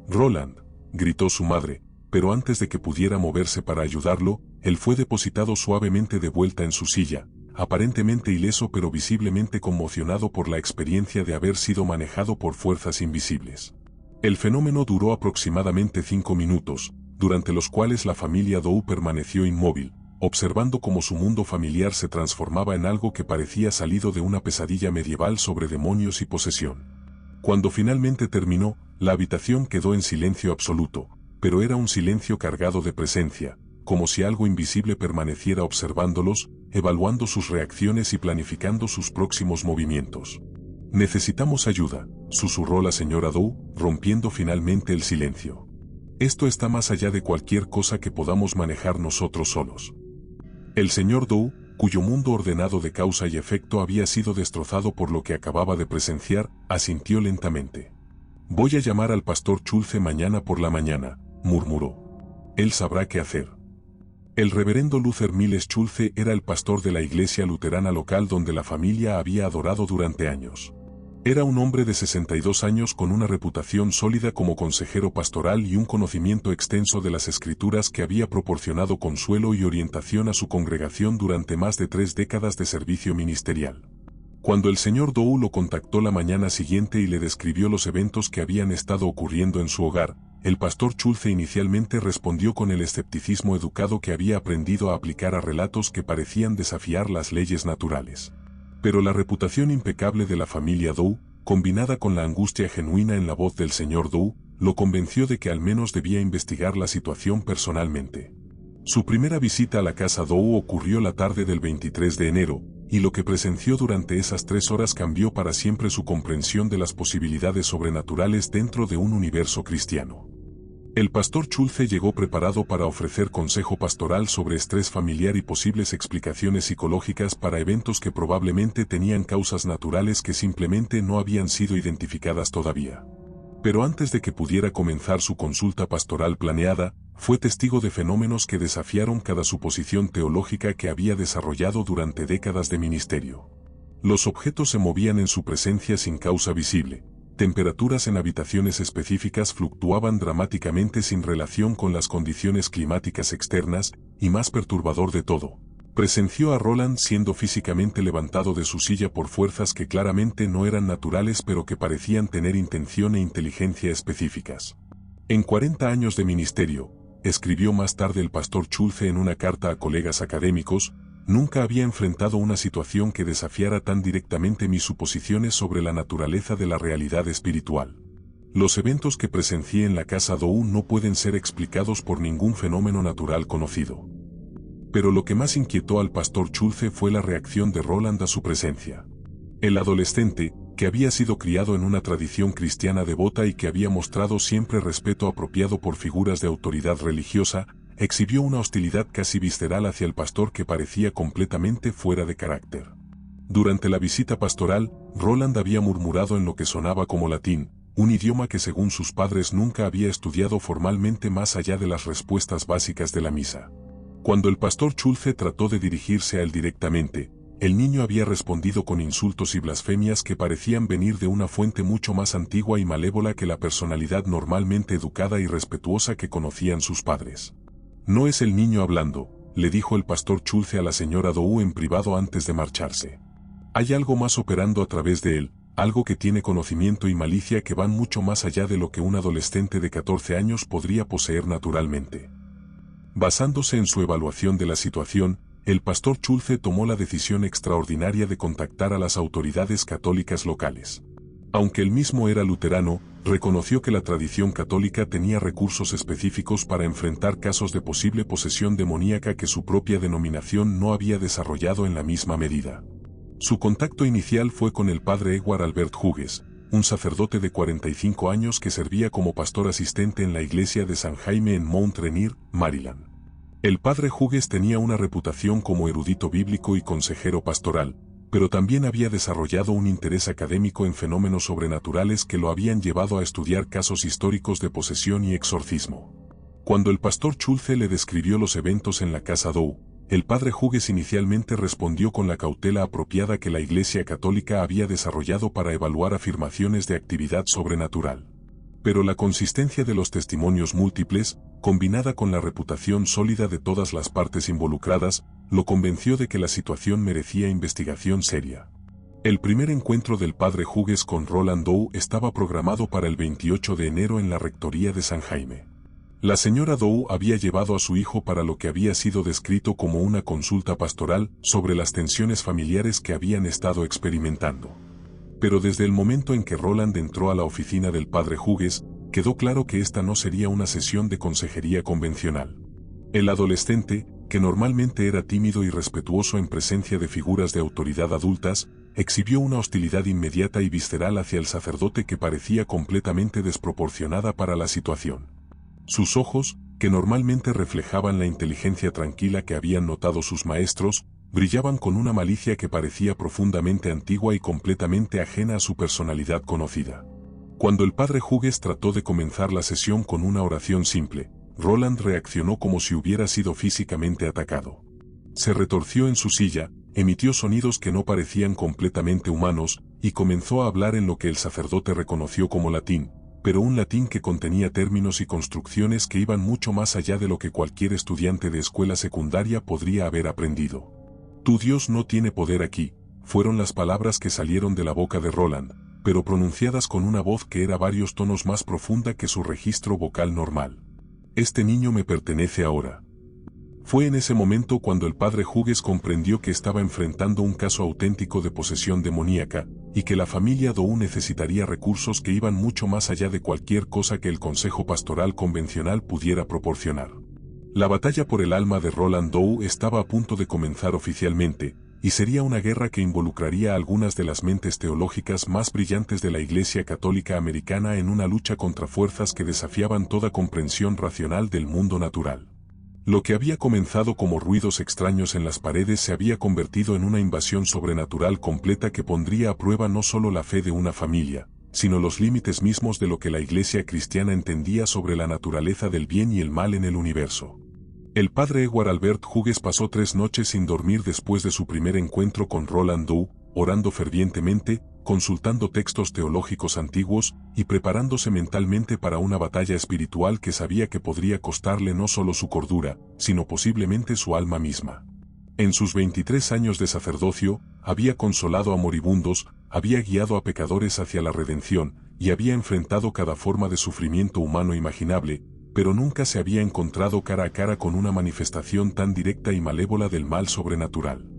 «Roland», gritó su madre, pero antes de que pudiera moverse para ayudarlo, él fue depositado suavemente de vuelta en su silla, aparentemente ileso pero visiblemente conmocionado por la experiencia de haber sido manejado por fuerzas invisibles. El fenómeno duró aproximadamente 5 minutos, durante los cuales la familia Dow permaneció inmóvil, observando cómo su mundo familiar se transformaba en algo que parecía salido de una pesadilla medieval sobre demonios y posesión. Cuando finalmente terminó, la habitación quedó en silencio absoluto, pero era un silencio cargado de presencia, como si algo invisible permaneciera observándolos, evaluando sus reacciones y planificando sus próximos movimientos. «Necesitamos ayuda», susurró la señora Dow, rompiendo finalmente el silencio. «Esto está más allá de cualquier cosa que podamos manejar nosotros solos». El señor Dow, cuyo mundo ordenado de causa y efecto había sido destrozado por lo que acababa de presenciar, asintió lentamente. «Voy a llamar al pastor Schulze mañana por la mañana», murmuró. «Él sabrá qué hacer». El reverendo Luther Miles Schulze era el pastor de la iglesia luterana local donde la familia había adorado durante años. Era un hombre de 62 años con una reputación sólida como consejero pastoral y un conocimiento extenso de las escrituras que había proporcionado consuelo y orientación a su congregación durante más de 3 décadas de servicio ministerial. Cuando el señor Dow lo contactó la mañana siguiente y le describió los eventos que habían estado ocurriendo en su hogar, el pastor Schulze inicialmente respondió con el escepticismo educado que había aprendido a aplicar a relatos que parecían desafiar las leyes naturales. Pero la reputación impecable de la familia Dow, combinada con la angustia genuina en la voz del señor Dow, lo convenció de que al menos debía investigar la situación personalmente. Su primera visita a la casa Dow ocurrió la tarde del 23 de enero, y lo que presenció durante esas 3 horas cambió para siempre su comprensión de las posibilidades sobrenaturales dentro de un universo cristiano. El pastor Schulze llegó preparado para ofrecer consejo pastoral sobre estrés familiar y posibles explicaciones psicológicas para eventos que probablemente tenían causas naturales que simplemente no habían sido identificadas todavía. Pero antes de que pudiera comenzar su consulta pastoral planeada, fue testigo de fenómenos que desafiaron cada suposición teológica que había desarrollado durante décadas de ministerio. Los objetos se movían en su presencia sin causa visible. Temperaturas en habitaciones específicas fluctuaban dramáticamente sin relación con las condiciones climáticas externas, y más perturbador de todo, presenció a Roland siendo físicamente levantado de su silla por fuerzas que claramente no eran naturales pero que parecían tener intención e inteligencia específicas. En 40 años de ministerio, escribió más tarde el pastor Schulze en una carta a colegas académicos, nunca había enfrentado una situación que desafiara tan directamente mis suposiciones sobre la naturaleza de la realidad espiritual. Los eventos que presencié en la casa Dow no pueden ser explicados por ningún fenómeno natural conocido. Pero lo que más inquietó al pastor Schulze fue la reacción de Roland a su presencia. El adolescente, que había sido criado en una tradición cristiana devota y que había mostrado siempre respeto apropiado por figuras de autoridad religiosa, exhibió una hostilidad casi visceral hacia el pastor que parecía completamente fuera de carácter. Durante la visita pastoral, Roland había murmurado en lo que sonaba como latín, un idioma que según sus padres nunca había estudiado formalmente más allá de las respuestas básicas de la misa. Cuando el pastor Schulze trató de dirigirse a él directamente, el niño había respondido con insultos y blasfemias que parecían venir de una fuente mucho más antigua y malévola que la personalidad normalmente educada y respetuosa que conocían sus padres. «No es el niño hablando», le dijo el pastor Schulze a la señora Dou en privado antes de marcharse. «Hay algo más operando a través de él, algo que tiene conocimiento y malicia que van mucho más allá de lo que un adolescente de 14 años podría poseer naturalmente». Basándose en su evaluación de la situación, el pastor Schulze tomó la decisión extraordinaria de contactar a las autoridades católicas locales. Aunque él mismo era luterano, reconoció que la tradición católica tenía recursos específicos para enfrentar casos de posible posesión demoníaca que su propia denominación no había desarrollado en la misma medida. Su contacto inicial fue con el padre Edward Albert Hughes, un sacerdote de 45 años que servía como pastor asistente en la iglesia de San Jaime en Mount Rainier, Maryland. El padre Hughes tenía una reputación como erudito bíblico y consejero pastoral, pero también había desarrollado un interés académico en fenómenos sobrenaturales que lo habían llevado a estudiar casos históricos de posesión y exorcismo. Cuando el pastor Schulze le describió los eventos en la casa Dou, el padre Hughes inicialmente respondió con la cautela apropiada que la Iglesia Católica había desarrollado para evaluar afirmaciones de actividad sobrenatural. Pero la consistencia de los testimonios múltiples, combinada con la reputación sólida de todas las partes involucradas, lo convenció de que la situación merecía investigación seria. El primer encuentro del padre Hughes con Roland Dou estaba programado para el 28 de enero en la rectoría de San Jaime. La señora Dou había llevado a su hijo para lo que había sido descrito como una consulta pastoral sobre las tensiones familiares que habían estado experimentando. Pero desde el momento en que Roland entró a la oficina del padre Hughes, quedó claro que esta no sería una sesión de consejería convencional. El adolescente, que normalmente era tímido y respetuoso en presencia de figuras de autoridad adultas, exhibió una hostilidad inmediata y visceral hacia el sacerdote que parecía completamente desproporcionada para la situación. Sus ojos, que normalmente reflejaban la inteligencia tranquila que habían notado sus maestros, brillaban con una malicia que parecía profundamente antigua y completamente ajena a su personalidad conocida. Cuando el padre Hughes trató de comenzar la sesión con una oración simple, Roland reaccionó como si hubiera sido físicamente atacado. Se retorció en su silla, emitió sonidos que no parecían completamente humanos, y comenzó a hablar en lo que el sacerdote reconoció como latín, pero un latín que contenía términos y construcciones que iban mucho más allá de lo que cualquier estudiante de escuela secundaria podría haber aprendido. «Tu Dios no tiene poder aquí», fueron las palabras que salieron de la boca de Roland, pero pronunciadas con una voz que era varios tonos más profunda que su registro vocal normal. «Este niño me pertenece ahora». Fue en ese momento cuando el padre Hughes comprendió que estaba enfrentando un caso auténtico de posesión demoníaca, y que la familia Dou necesitaría recursos que iban mucho más allá de cualquier cosa que el consejo pastoral convencional pudiera proporcionar. La batalla por el alma de Roland Dou estaba a punto de comenzar oficialmente, y sería una guerra que involucraría a algunas de las mentes teológicas más brillantes de la Iglesia Católica Americana en una lucha contra fuerzas que desafiaban toda comprensión racional del mundo natural. Lo que había comenzado como ruidos extraños en las paredes se había convertido en una invasión sobrenatural completa que pondría a prueba no solo la fe de una familia, sino los límites mismos de lo que la Iglesia cristiana entendía sobre la naturaleza del bien y el mal en el universo. El padre Edward Albert Hughes pasó 3 noches sin dormir después de su primer encuentro con Roland Dou, orando fervientemente, consultando textos teológicos antiguos y preparándose mentalmente para una batalla espiritual que sabía que podría costarle no solo su cordura, sino posiblemente su alma misma. En sus 23 años de sacerdocio, había consolado a moribundos, había guiado a pecadores hacia la redención, y había enfrentado cada forma de sufrimiento humano imaginable, pero nunca se había encontrado cara a cara con una manifestación tan directa y malévola del mal sobrenatural.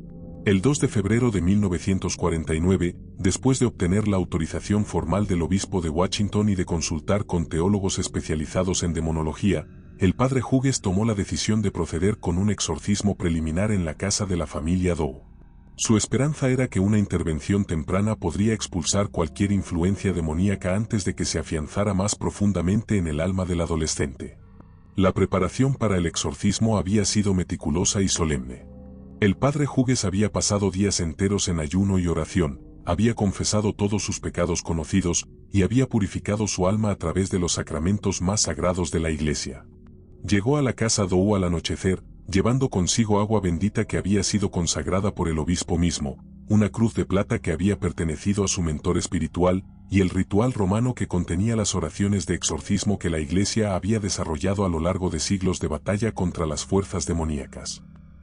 El 2 de febrero de 1949, después de obtener la autorización formal del obispo de Washington y de consultar con teólogos especializados en demonología, el padre Hughes tomó la decisión de proceder con un exorcismo preliminar en la casa de la familia Doe. Su esperanza era que una intervención temprana podría expulsar cualquier influencia demoníaca antes de que se afianzara más profundamente en el alma del adolescente. La preparación para el exorcismo había sido meticulosa y solemne. El padre Hughes había pasado días enteros en ayuno y oración, había confesado todos sus pecados conocidos y había purificado su alma a través de los sacramentos más sagrados de la iglesia. Llegó a la casa Doe al anochecer, llevando consigo agua bendita que había sido consagrada por el obispo mismo, una cruz de plata que había pertenecido a su mentor espiritual, y el ritual romano que contenía las oraciones de exorcismo que la iglesia había desarrollado a lo largo de siglos de batalla contra las fuerzas demoníacas.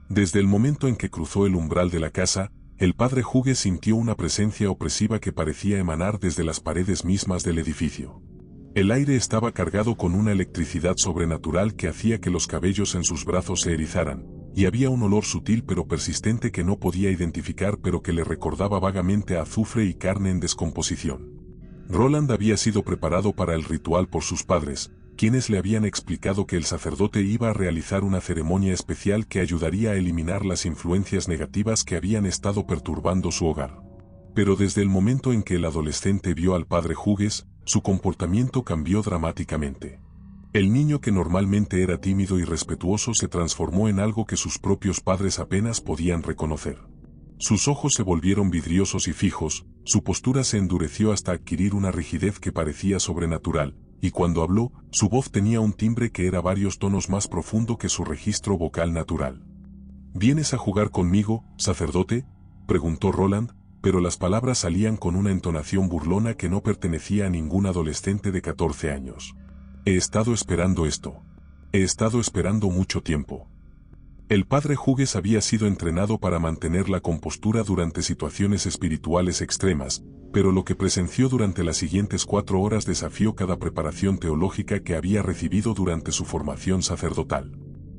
Desde el momento en que cruzó el umbral de la casa, el padre Hughes sintió una presencia opresiva que parecía emanar desde las paredes mismas del edificio. El aire estaba cargado con una electricidad sobrenatural que hacía que los cabellos en sus brazos se erizaran, y había un olor sutil pero persistente que no podía identificar pero que le recordaba vagamente a azufre y carne en descomposición. Roland había sido preparado para el ritual por sus padres, quienes le habían explicado que el sacerdote iba a realizar una ceremonia especial que ayudaría a eliminar las influencias negativas que habían estado perturbando su hogar. Pero desde el momento en que el adolescente vio al padre Hughes, su comportamiento cambió dramáticamente. El niño que normalmente era tímido y respetuoso se transformó en algo que sus propios padres apenas podían reconocer. Sus ojos se volvieron vidriosos y fijos, su postura se endureció hasta adquirir una rigidez que parecía sobrenatural, y cuando habló, su voz tenía un timbre que era varios tonos más profundo que su registro vocal natural. ¿Vienes a jugar conmigo, sacerdote?, preguntó Roland, pero las palabras salían con una entonación burlona que no pertenecía a ningún adolescente de 14 años. He estado esperando esto. He estado esperando mucho tiempo. El padre Hughes había sido entrenado para mantener la compostura durante situaciones espirituales extremas, pero lo que presenció durante las siguientes 4 horas desafió cada preparación teológica que había recibido durante su formación sacerdotal.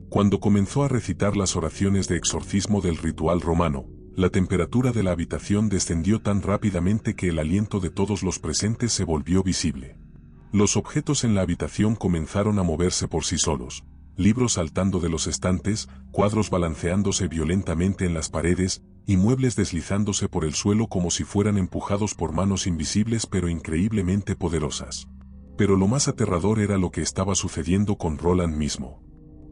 Cuando comenzó a recitar las oraciones de exorcismo del ritual romano, la temperatura de la habitación descendió tan rápidamente que el aliento de todos los presentes se volvió visible. Los objetos en la habitación comenzaron a moverse por sí solos, libros saltando de los estantes, cuadros balanceándose violentamente en las paredes, y muebles deslizándose por el suelo como si fueran empujados por manos invisibles pero increíblemente poderosas. Pero lo más aterrador era lo que estaba sucediendo con Roland mismo.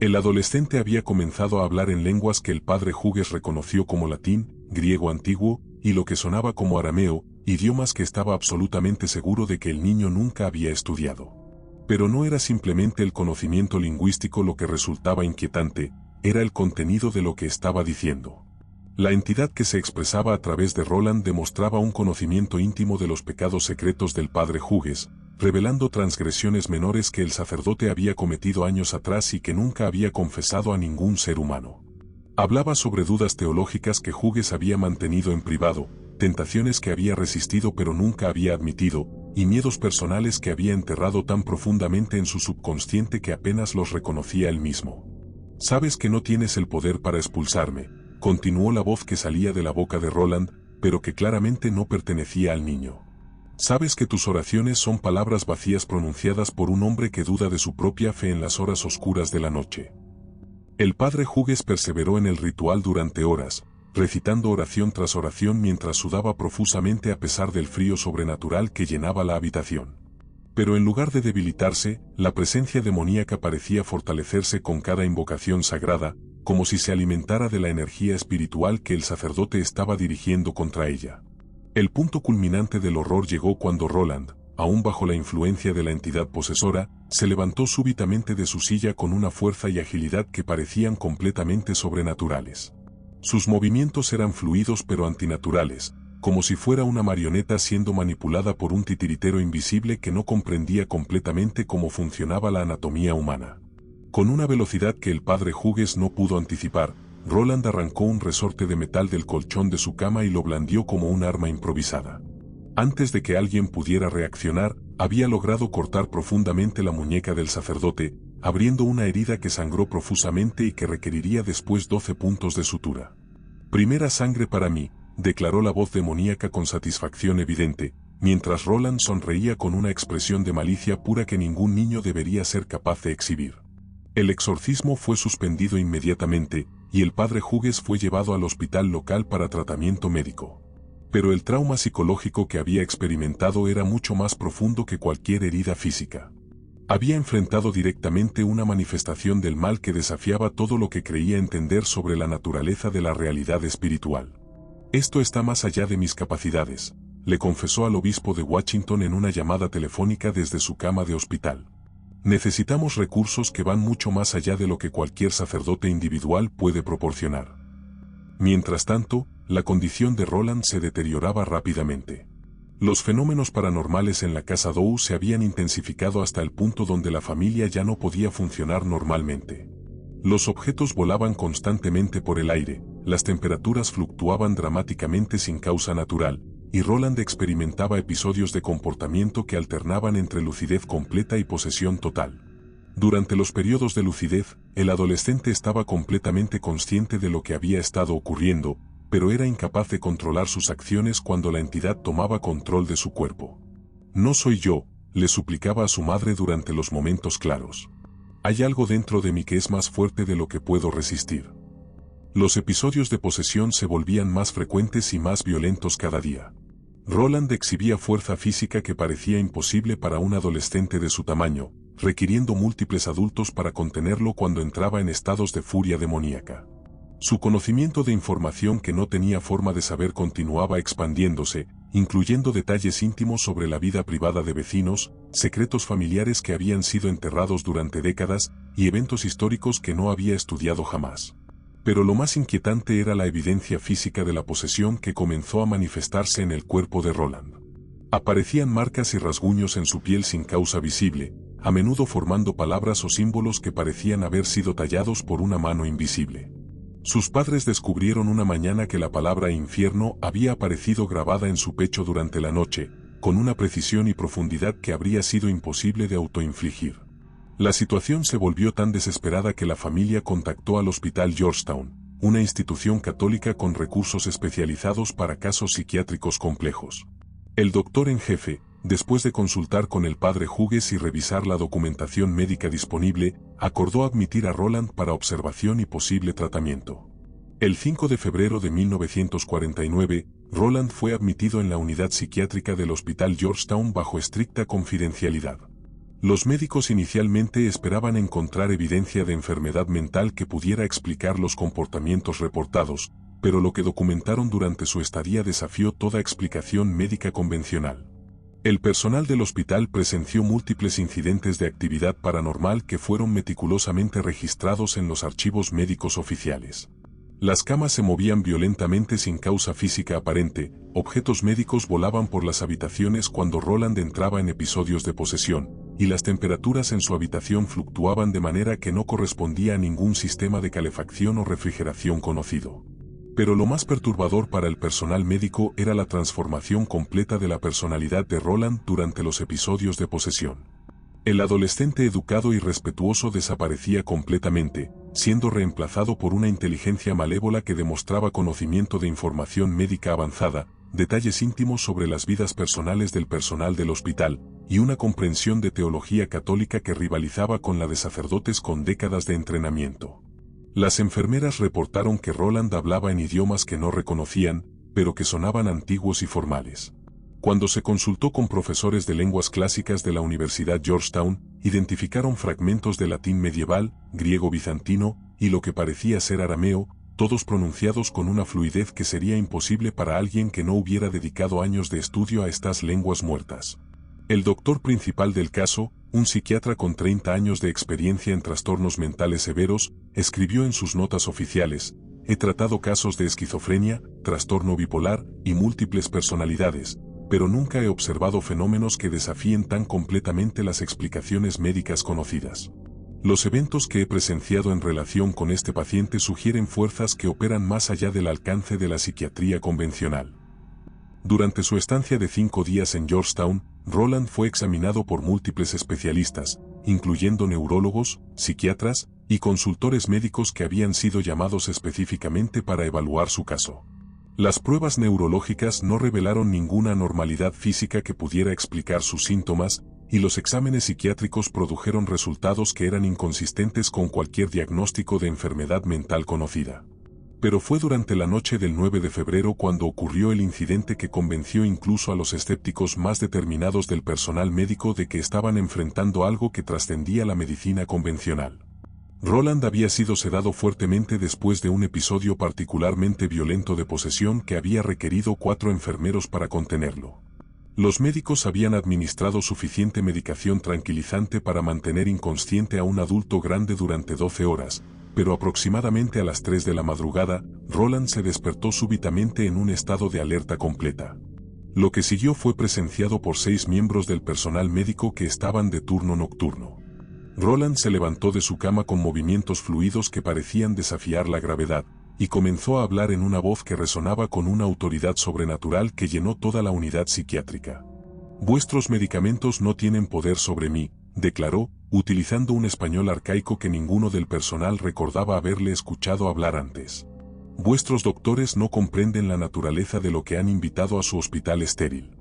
El adolescente había comenzado a hablar en lenguas que el padre Hughes reconoció como latín, griego antiguo, y lo que sonaba como arameo, idiomas que estaba absolutamente seguro de que el niño nunca había estudiado. Pero no era simplemente el conocimiento lingüístico lo que resultaba inquietante, era el contenido de lo que estaba diciendo. La entidad que se expresaba a través de Roland demostraba un conocimiento íntimo de los pecados secretos del padre Hughes, revelando transgresiones menores que el sacerdote había cometido años atrás y que nunca había confesado a ningún ser humano. Hablaba sobre dudas teológicas que Hughes había mantenido en privado, tentaciones que había resistido pero nunca había admitido, y miedos personales que había enterrado tan profundamente en su subconsciente que apenas los reconocía él mismo. «Sabes que no tienes el poder para expulsarme», continuó la voz que salía de la boca de Roland, pero que claramente no pertenecía al niño. «Sabes que tus oraciones son palabras vacías pronunciadas por un hombre que duda de su propia fe en las horas oscuras de la noche». El padre Hughes perseveró en el ritual durante horas, recitando oración tras oración mientras sudaba profusamente a pesar del frío sobrenatural que llenaba la habitación. Pero en lugar de debilitarse, la presencia demoníaca parecía fortalecerse con cada invocación sagrada, como si se alimentara de la energía espiritual que el sacerdote estaba dirigiendo contra ella. El punto culminante del horror llegó cuando Roland, aún bajo la influencia de la entidad posesora, se levantó súbitamente de su silla con una fuerza y agilidad que parecían completamente sobrenaturales. Sus movimientos eran fluidos pero antinaturales, como si fuera una marioneta siendo manipulada por un titiritero invisible que no comprendía completamente cómo funcionaba la anatomía humana. Con una velocidad que el padre Hughes no pudo anticipar, Roland arrancó un resorte de metal del colchón de su cama y lo blandió como un arma improvisada. Antes de que alguien pudiera reaccionar, había logrado cortar profundamente la muñeca del sacerdote, abriendo una herida que sangró profusamente y que requeriría después 12 puntos de sutura. «Primera sangre para mí», declaró la voz demoníaca con satisfacción evidente, mientras Roland sonreía con una expresión de malicia pura que ningún niño debería ser capaz de exhibir. El exorcismo fue suspendido inmediatamente, y el padre Hughes fue llevado al hospital local para tratamiento médico. Pero el trauma psicológico que había experimentado era mucho más profundo que cualquier herida física. Había enfrentado directamente una manifestación del mal que desafiaba todo lo que creía entender sobre la naturaleza de la realidad espiritual. Esto está más allá de mis capacidades, le confesó al obispo de Washington en una llamada telefónica desde su cama de hospital. Necesitamos recursos que van mucho más allá de lo que cualquier sacerdote individual puede proporcionar. Mientras tanto, la condición de Roland se deterioraba rápidamente. Los fenómenos paranormales en la casa Doe se habían intensificado hasta el punto donde la familia ya no podía funcionar normalmente. Los objetos volaban constantemente por el aire, las temperaturas fluctuaban dramáticamente sin causa natural, y Roland experimentaba episodios de comportamiento que alternaban entre lucidez completa y posesión total. Durante los periodos de lucidez, el adolescente estaba completamente consciente de lo que había estado ocurriendo, pero era incapaz de controlar sus acciones cuando la entidad tomaba control de su cuerpo. «No soy yo», le suplicaba a su madre durante los momentos claros. «Hay algo dentro de mí que es más fuerte de lo que puedo resistir». Los episodios de posesión se volvían más frecuentes y más violentos cada día. Roland exhibía fuerza física que parecía imposible para un adolescente de su tamaño, requiriendo múltiples adultos para contenerlo cuando entraba en estados de furia demoníaca. Su conocimiento de información que no tenía forma de saber continuaba expandiéndose, incluyendo detalles íntimos sobre la vida privada de vecinos, secretos familiares que habían sido enterrados durante décadas y eventos históricos que no había estudiado jamás. Pero lo más inquietante era la evidencia física de la posesión que comenzó a manifestarse en el cuerpo de Roland. Aparecían marcas y rasguños en su piel sin causa visible, a menudo formando palabras o símbolos que parecían haber sido tallados por una mano invisible. Sus padres descubrieron una mañana que la palabra infierno había aparecido grabada en su pecho durante la noche, con una precisión y profundidad que habría sido imposible de autoinfligir. La situación se volvió tan desesperada que la familia contactó al Hospital Georgetown, una institución católica con recursos especializados para casos psiquiátricos complejos. El doctor en jefe, después de consultar con el padre Hughes y revisar la documentación médica disponible, acordó admitir a Roland para observación y posible tratamiento. El 5 de febrero de 1949, Roland fue admitido en la unidad psiquiátrica del Hospital Georgetown bajo estricta confidencialidad. Los médicos inicialmente esperaban encontrar evidencia de enfermedad mental que pudiera explicar los comportamientos reportados, pero lo que documentaron durante su estadía desafió toda explicación médica convencional. El personal del hospital presenció múltiples incidentes de actividad paranormal que fueron meticulosamente registrados en los archivos médicos oficiales. Las camas se movían violentamente sin causa física aparente, objetos médicos volaban por las habitaciones cuando Roland entraba en episodios de posesión, y las temperaturas en su habitación fluctuaban de manera que no correspondía a ningún sistema de calefacción o refrigeración conocido. Pero lo más perturbador para el personal médico era la transformación completa de la personalidad de Roland durante los episodios de posesión. El adolescente educado y respetuoso desaparecía completamente, siendo reemplazado por una inteligencia malévola que demostraba conocimiento de información médica avanzada, detalles íntimos sobre las vidas personales del personal del hospital, y una comprensión de teología católica que rivalizaba con la de sacerdotes con décadas de entrenamiento. Las enfermeras reportaron que Roland hablaba en idiomas que no reconocían, pero que sonaban antiguos y formales. Cuando se consultó con profesores de lenguas clásicas de la Universidad Georgetown, identificaron fragmentos de latín medieval, griego bizantino, y lo que parecía ser arameo, todos pronunciados con una fluidez que sería imposible para alguien que no hubiera dedicado años de estudio a estas lenguas muertas. El doctor principal del caso, un psiquiatra con 30 años de experiencia en trastornos mentales severos, escribió en sus notas oficiales: «He tratado casos de esquizofrenia, trastorno bipolar y múltiples personalidades, pero nunca he observado fenómenos que desafíen tan completamente las explicaciones médicas conocidas. Los eventos que he presenciado en relación con este paciente sugieren fuerzas que operan más allá del alcance de la psiquiatría convencional». Durante su estancia de 5 días en Georgetown, Roland fue examinado por múltiples especialistas, incluyendo neurólogos, psiquiatras y consultores médicos que habían sido llamados específicamente para evaluar su caso. Las pruebas neurológicas no revelaron ninguna anormalidad física que pudiera explicar sus síntomas, y los exámenes psiquiátricos produjeron resultados que eran inconsistentes con cualquier diagnóstico de enfermedad mental conocida. Pero fue durante la noche del 9 de febrero cuando ocurrió el incidente que convenció incluso a los escépticos más determinados del personal médico de que estaban enfrentando algo que trascendía la medicina convencional. Roland había sido sedado fuertemente después de un episodio particularmente violento de posesión que había requerido 4 enfermeros para contenerlo. Los médicos habían administrado suficiente medicación tranquilizante para mantener inconsciente a un adulto grande durante 12 horas, pero aproximadamente a las 3 de la madrugada, Roland se despertó súbitamente en un estado de alerta completa. Lo que siguió fue presenciado por 6 miembros del personal médico que estaban de turno nocturno. Roland se levantó de su cama con movimientos fluidos que parecían desafiar la gravedad, y comenzó a hablar en una voz que resonaba con una autoridad sobrenatural que llenó toda la unidad psiquiátrica. «Vuestros medicamentos no tienen poder sobre mí», declaró, utilizando un español arcaico que ninguno del personal recordaba haberle escuchado hablar antes. «Vuestros doctores no comprenden la naturaleza de lo que han invitado a su hospital estéril».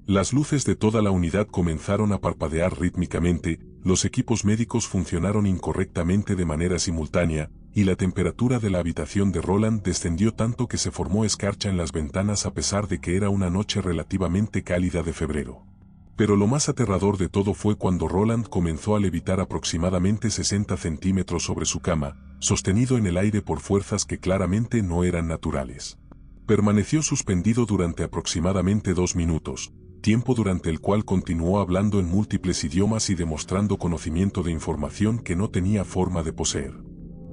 Las luces de toda la unidad comenzaron a parpadear rítmicamente, los equipos médicos funcionaron incorrectamente de manera simultánea, y la temperatura de la habitación de Roland descendió tanto que se formó escarcha en las ventanas a pesar de que era una noche relativamente cálida de febrero. Pero lo más aterrador de todo fue cuando Roland comenzó a levitar aproximadamente 60 centímetros sobre su cama, sostenido en el aire por fuerzas que claramente no eran naturales. Permaneció suspendido durante aproximadamente 2 minutos, tiempo durante el cual continuó hablando en múltiples idiomas y demostrando conocimiento de información que no tenía forma de poseer.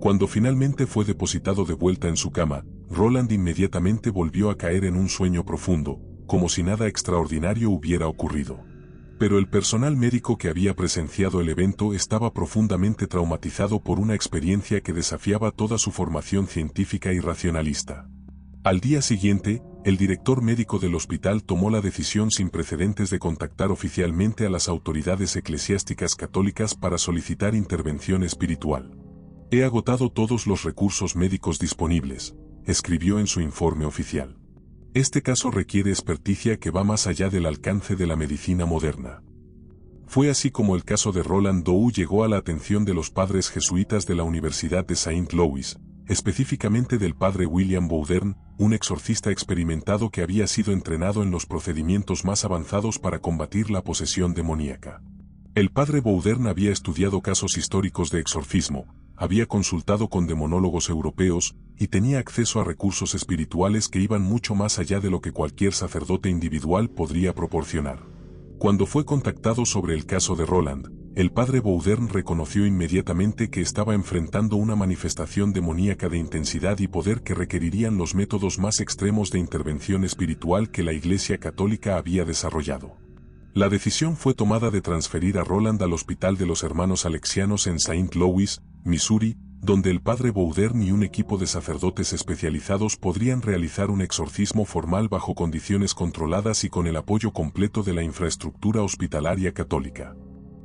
Cuando finalmente fue depositado de vuelta en su cama, Roland inmediatamente volvió a caer en un sueño profundo, como si nada extraordinario hubiera ocurrido. Pero el personal médico que había presenciado el evento estaba profundamente traumatizado por una experiencia que desafiaba toda su formación científica y racionalista. Al día siguiente, el director médico del hospital tomó la decisión sin precedentes de contactar oficialmente a las autoridades eclesiásticas católicas para solicitar intervención espiritual. «He agotado todos los recursos médicos disponibles», escribió en su informe oficial. «Este caso requiere experticia que va más allá del alcance de la medicina moderna». Fue así como el caso de Roland Doe llegó a la atención de los padres jesuitas de la Universidad de Saint Louis, específicamente del padre William Bowdern, un exorcista experimentado que había sido entrenado en los procedimientos más avanzados para combatir la posesión demoníaca. El padre Bowdern había estudiado casos históricos de exorcismo, había consultado con demonólogos europeos, y tenía acceso a recursos espirituales que iban mucho más allá de lo que cualquier sacerdote individual podría proporcionar. Cuando fue contactado sobre el caso de Roland, el padre Bowdern reconoció inmediatamente que estaba enfrentando una manifestación demoníaca de intensidad y poder que requerirían los métodos más extremos de intervención espiritual que la Iglesia Católica había desarrollado. La decisión fue tomada de transferir a Roland al Hospital de los Hermanos Alexianos en Saint Louis, Missouri, donde el padre Bowdern y un equipo de sacerdotes especializados podrían realizar un exorcismo formal bajo condiciones controladas y con el apoyo completo de la infraestructura hospitalaria católica.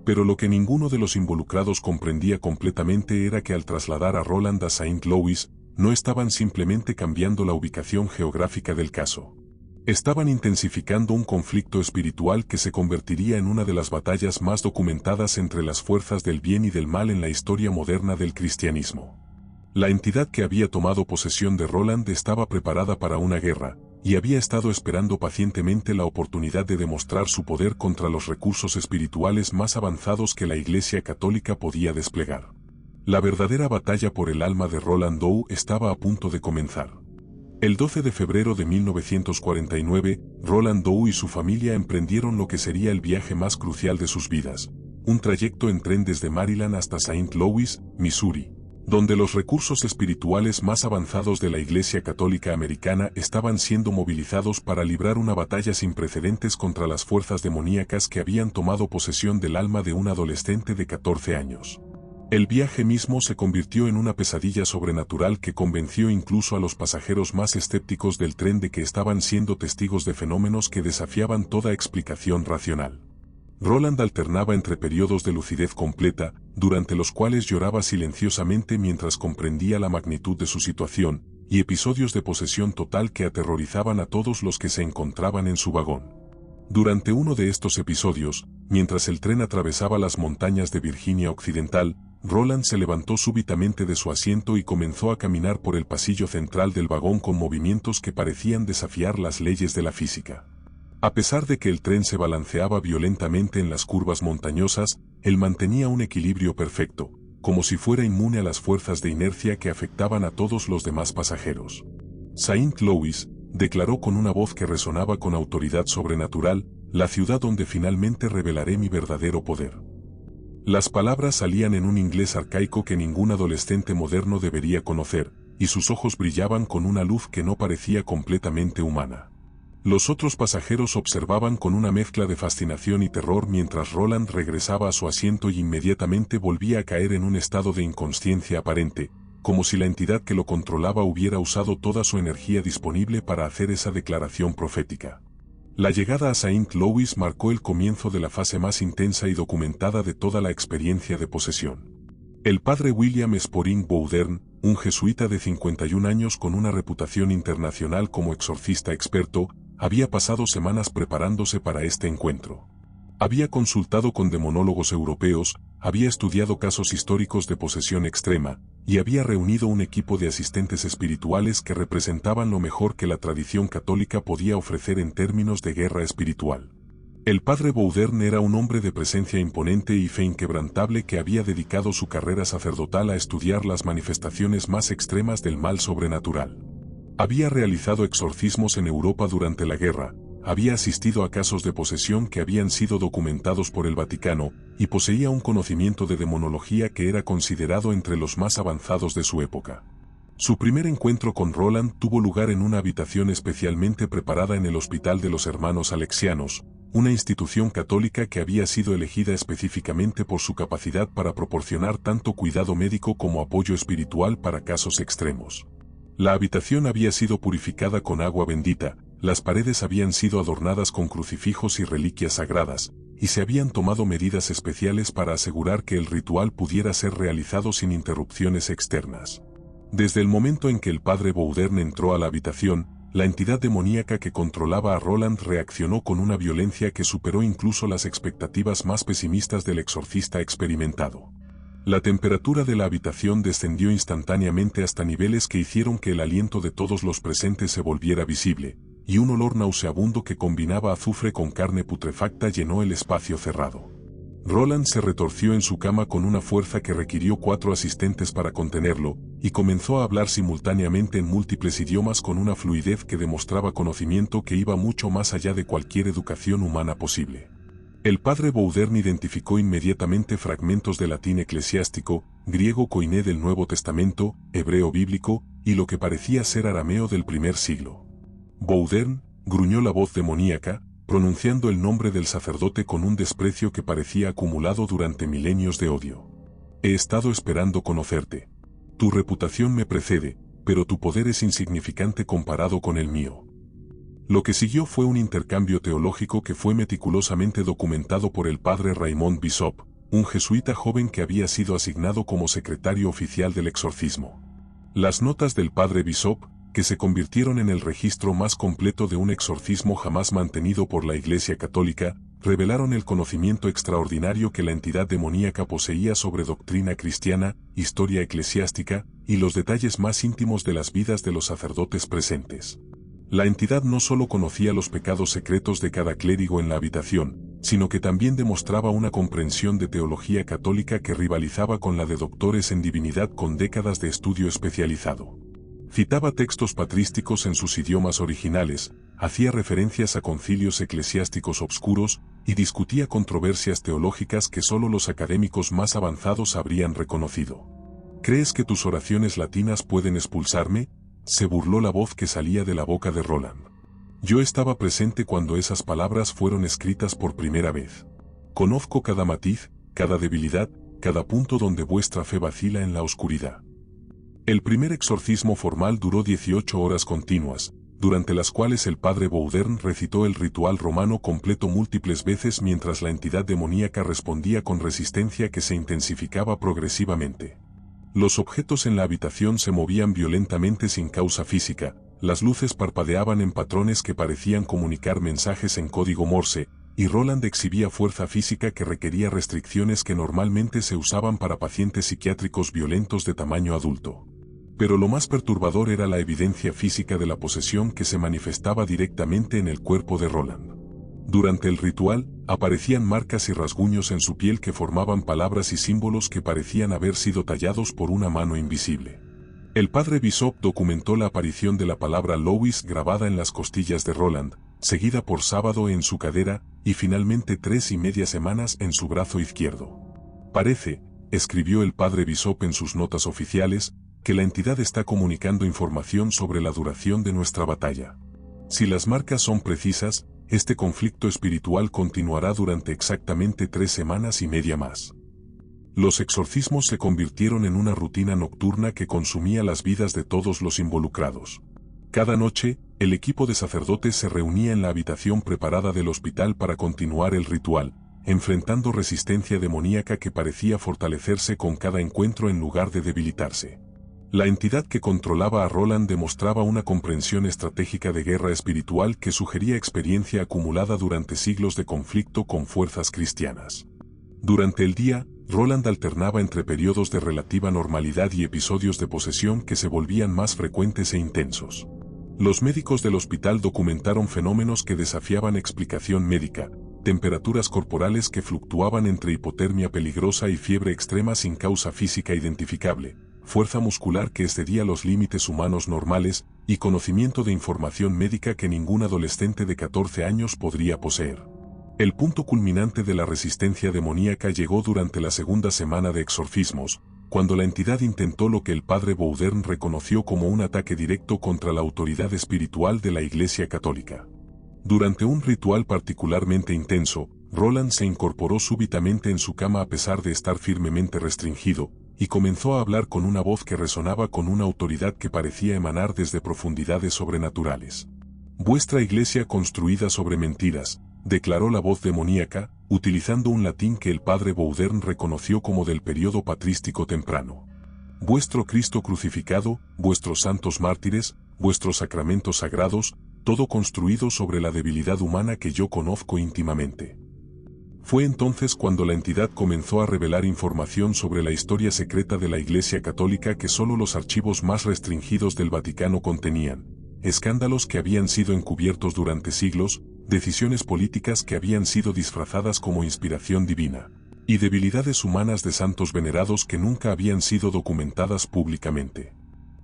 Pero lo que ninguno de los involucrados comprendía completamente era que al trasladar a Roland a Saint Louis, no estaban simplemente cambiando la ubicación geográfica del caso. Estaban intensificando un conflicto espiritual que se convertiría en una de las batallas más documentadas entre las fuerzas del bien y del mal en la historia moderna del cristianismo. La entidad que había tomado posesión de Roland estaba preparada para una guerra, y había estado esperando pacientemente la oportunidad de demostrar su poder contra los recursos espirituales más avanzados que la Iglesia Católica podía desplegar. La verdadera batalla por el alma de Roland Doe estaba a punto de comenzar. El 12 de febrero de 1949, Roland Doe y su familia emprendieron lo que sería el viaje más crucial de sus vidas, un trayecto en tren desde Maryland hasta Saint Louis, Missouri, donde los recursos espirituales más avanzados de la Iglesia Católica Americana estaban siendo movilizados para librar una batalla sin precedentes contra las fuerzas demoníacas que habían tomado posesión del alma de un adolescente de 14 años. El viaje mismo se convirtió en una pesadilla sobrenatural que convenció incluso a los pasajeros más escépticos del tren de que estaban siendo testigos de fenómenos que desafiaban toda explicación racional. Roland alternaba entre periodos de lucidez completa, durante los cuales lloraba silenciosamente mientras comprendía la magnitud de su situación, y episodios de posesión total que aterrorizaban a todos los que se encontraban en su vagón. Durante uno de estos episodios, mientras el tren atravesaba las montañas de Virginia Occidental, Roland se levantó súbitamente de su asiento y comenzó a caminar por el pasillo central del vagón con movimientos que parecían desafiar las leyes de la física. A pesar de que el tren se balanceaba violentamente en las curvas montañosas, él mantenía un equilibrio perfecto, como si fuera inmune a las fuerzas de inercia que afectaban a todos los demás pasajeros. Saint Louis, declaró con una voz que resonaba con autoridad sobrenatural, la ciudad donde finalmente revelaré mi verdadero poder. Las palabras salían en un inglés arcaico que ningún adolescente moderno debería conocer, y sus ojos brillaban con una luz que no parecía completamente humana. Los otros pasajeros observaban con una mezcla de fascinación y terror mientras Roland regresaba a su asiento y inmediatamente volvía a caer en un estado de inconsciencia aparente, como si la entidad que lo controlaba hubiera usado toda su energía disponible para hacer esa declaración profética. La llegada a Saint Louis marcó el comienzo de la fase más intensa y documentada de toda la experiencia de posesión. El padre William Sporing Bowdern, un jesuita de 51 años con una reputación internacional como exorcista experto, había pasado semanas preparándose para este encuentro. Había consultado con demonólogos europeos, había estudiado casos históricos de posesión extrema, y había reunido un equipo de asistentes espirituales que representaban lo mejor que la tradición católica podía ofrecer en términos de guerra espiritual. El padre Bowdern era un hombre de presencia imponente y fe inquebrantable que había dedicado su carrera sacerdotal a estudiar las manifestaciones más extremas del mal sobrenatural. Había realizado exorcismos en Europa durante la guerra, había asistido a casos de posesión que habían sido documentados por el Vaticano, y poseía un conocimiento de demonología que era considerado entre los más avanzados de su época. Su primer encuentro con Roland tuvo lugar en una habitación especialmente preparada en el Hospital de los Hermanos Alexianos, una institución católica que había sido elegida específicamente por su capacidad para proporcionar tanto cuidado médico como apoyo espiritual para casos extremos. La habitación había sido purificada con agua bendita, las paredes habían sido adornadas con crucifijos y reliquias sagradas, y se habían tomado medidas especiales para asegurar que el ritual pudiera ser realizado sin interrupciones externas. Desde el momento en que el padre Bowdern entró a la habitación, la entidad demoníaca que controlaba a Roland reaccionó con una violencia que superó incluso las expectativas más pesimistas del exorcista experimentado. La temperatura de la habitación descendió instantáneamente hasta niveles que hicieron que el aliento de todos los presentes se volviera visible, y un olor nauseabundo que combinaba azufre con carne putrefacta llenó el espacio cerrado. Roland se retorció en su cama con una fuerza que requirió 4 asistentes para contenerlo, y comenzó a hablar simultáneamente en múltiples idiomas con una fluidez que demostraba conocimiento que iba mucho más allá de cualquier educación humana posible. El padre Bowdern identificó inmediatamente fragmentos de latín eclesiástico, griego koiné del Nuevo Testamento, hebreo bíblico, y lo que parecía ser arameo del primer siglo. Bowdern, gruñó la voz demoníaca, pronunciando el nombre del sacerdote con un desprecio que parecía acumulado durante milenios de odio. He estado esperando conocerte. Tu reputación me precede, pero tu poder es insignificante comparado con el mío. Lo que siguió fue un intercambio teológico que fue meticulosamente documentado por el padre Raymond Bishop, un jesuita joven que había sido asignado como secretario oficial del exorcismo. Las notas del padre Bishop, que se convirtieron en el registro más completo de un exorcismo jamás mantenido por la Iglesia Católica, revelaron el conocimiento extraordinario que la entidad demoníaca poseía sobre doctrina cristiana, historia eclesiástica, y los detalles más íntimos de las vidas de los sacerdotes presentes. La entidad no solo conocía los pecados secretos de cada clérigo en la habitación, sino que también demostraba una comprensión de teología católica que rivalizaba con la de doctores en divinidad con décadas de estudio especializado. Citaba textos patrísticos en sus idiomas originales, hacía referencias a concilios eclesiásticos obscuros, y discutía controversias teológicas que solo los académicos más avanzados habrían reconocido. ¿Crees que tus oraciones latinas pueden expulsarme?, se burló la voz que salía de la boca de Roland. Yo estaba presente cuando esas palabras fueron escritas por primera vez. Conozco cada matiz, cada debilidad, cada punto donde vuestra fe vacila en la oscuridad. El primer exorcismo formal duró 18 horas continuas, durante las cuales el padre Bowdern recitó el ritual romano completo múltiples veces mientras la entidad demoníaca respondía con resistencia que se intensificaba progresivamente. Los objetos en la habitación se movían violentamente sin causa física, las luces parpadeaban en patrones que parecían comunicar mensajes en código Morse, y Roland exhibía fuerza física que requería restricciones que normalmente se usaban para pacientes psiquiátricos violentos de tamaño adulto. Pero lo más perturbador era la evidencia física de la posesión que se manifestaba directamente en el cuerpo de Roland. Durante el ritual, aparecían marcas y rasguños en su piel que formaban palabras y símbolos que parecían haber sido tallados por una mano invisible. El padre Bishop documentó la aparición de la palabra Louis grabada en las costillas de Roland, seguida por sábado en su cadera, y finalmente 3 semanas en su brazo izquierdo. Parece, escribió el padre Bishop en sus notas oficiales, que la entidad está comunicando información sobre la duración de nuestra batalla. Si las marcas son precisas, este conflicto espiritual continuará durante exactamente 3 semanas y media más. Los exorcismos se convirtieron en una rutina nocturna que consumía las vidas de todos los involucrados. Cada noche, el equipo de sacerdotes se reunía en la habitación preparada del hospital para continuar el ritual, enfrentando resistencia demoníaca que parecía fortalecerse con cada encuentro en lugar de debilitarse. La entidad que controlaba a Roland demostraba una comprensión estratégica de guerra espiritual que sugería experiencia acumulada durante siglos de conflicto con fuerzas cristianas. Durante el día, Roland alternaba entre periodos de relativa normalidad y episodios de posesión que se volvían más frecuentes e intensos. Los médicos del hospital documentaron fenómenos que desafiaban explicación médica, temperaturas corporales que fluctuaban entre hipotermia peligrosa y fiebre extrema sin causa física identificable, fuerza muscular que excedía los límites humanos normales, y conocimiento de información médica que ningún adolescente de 14 años podría poseer. El punto culminante de la resistencia demoníaca llegó durante la segunda semana de exorcismos, cuando la entidad intentó lo que el padre Boudern reconoció como un ataque directo contra la autoridad espiritual de la Iglesia Católica. Durante un ritual particularmente intenso, Roland se incorporó súbitamente en su cama a pesar de estar firmemente restringido, y comenzó a hablar con una voz que resonaba con una autoridad que parecía emanar desde profundidades sobrenaturales. «Vuestra iglesia construida sobre mentiras», declaró la voz demoníaca, utilizando un latín que el padre Boudern reconoció como del período patrístico temprano. «Vuestro Cristo crucificado, vuestros santos mártires, vuestros sacramentos sagrados, todo construido sobre la debilidad humana que yo conozco íntimamente». Fue entonces cuando la entidad comenzó a revelar información sobre la historia secreta de la Iglesia Católica que solo los archivos más restringidos del Vaticano contenían, escándalos que habían sido encubiertos durante siglos, decisiones políticas que habían sido disfrazadas como inspiración divina, y debilidades humanas de santos venerados que nunca habían sido documentadas públicamente.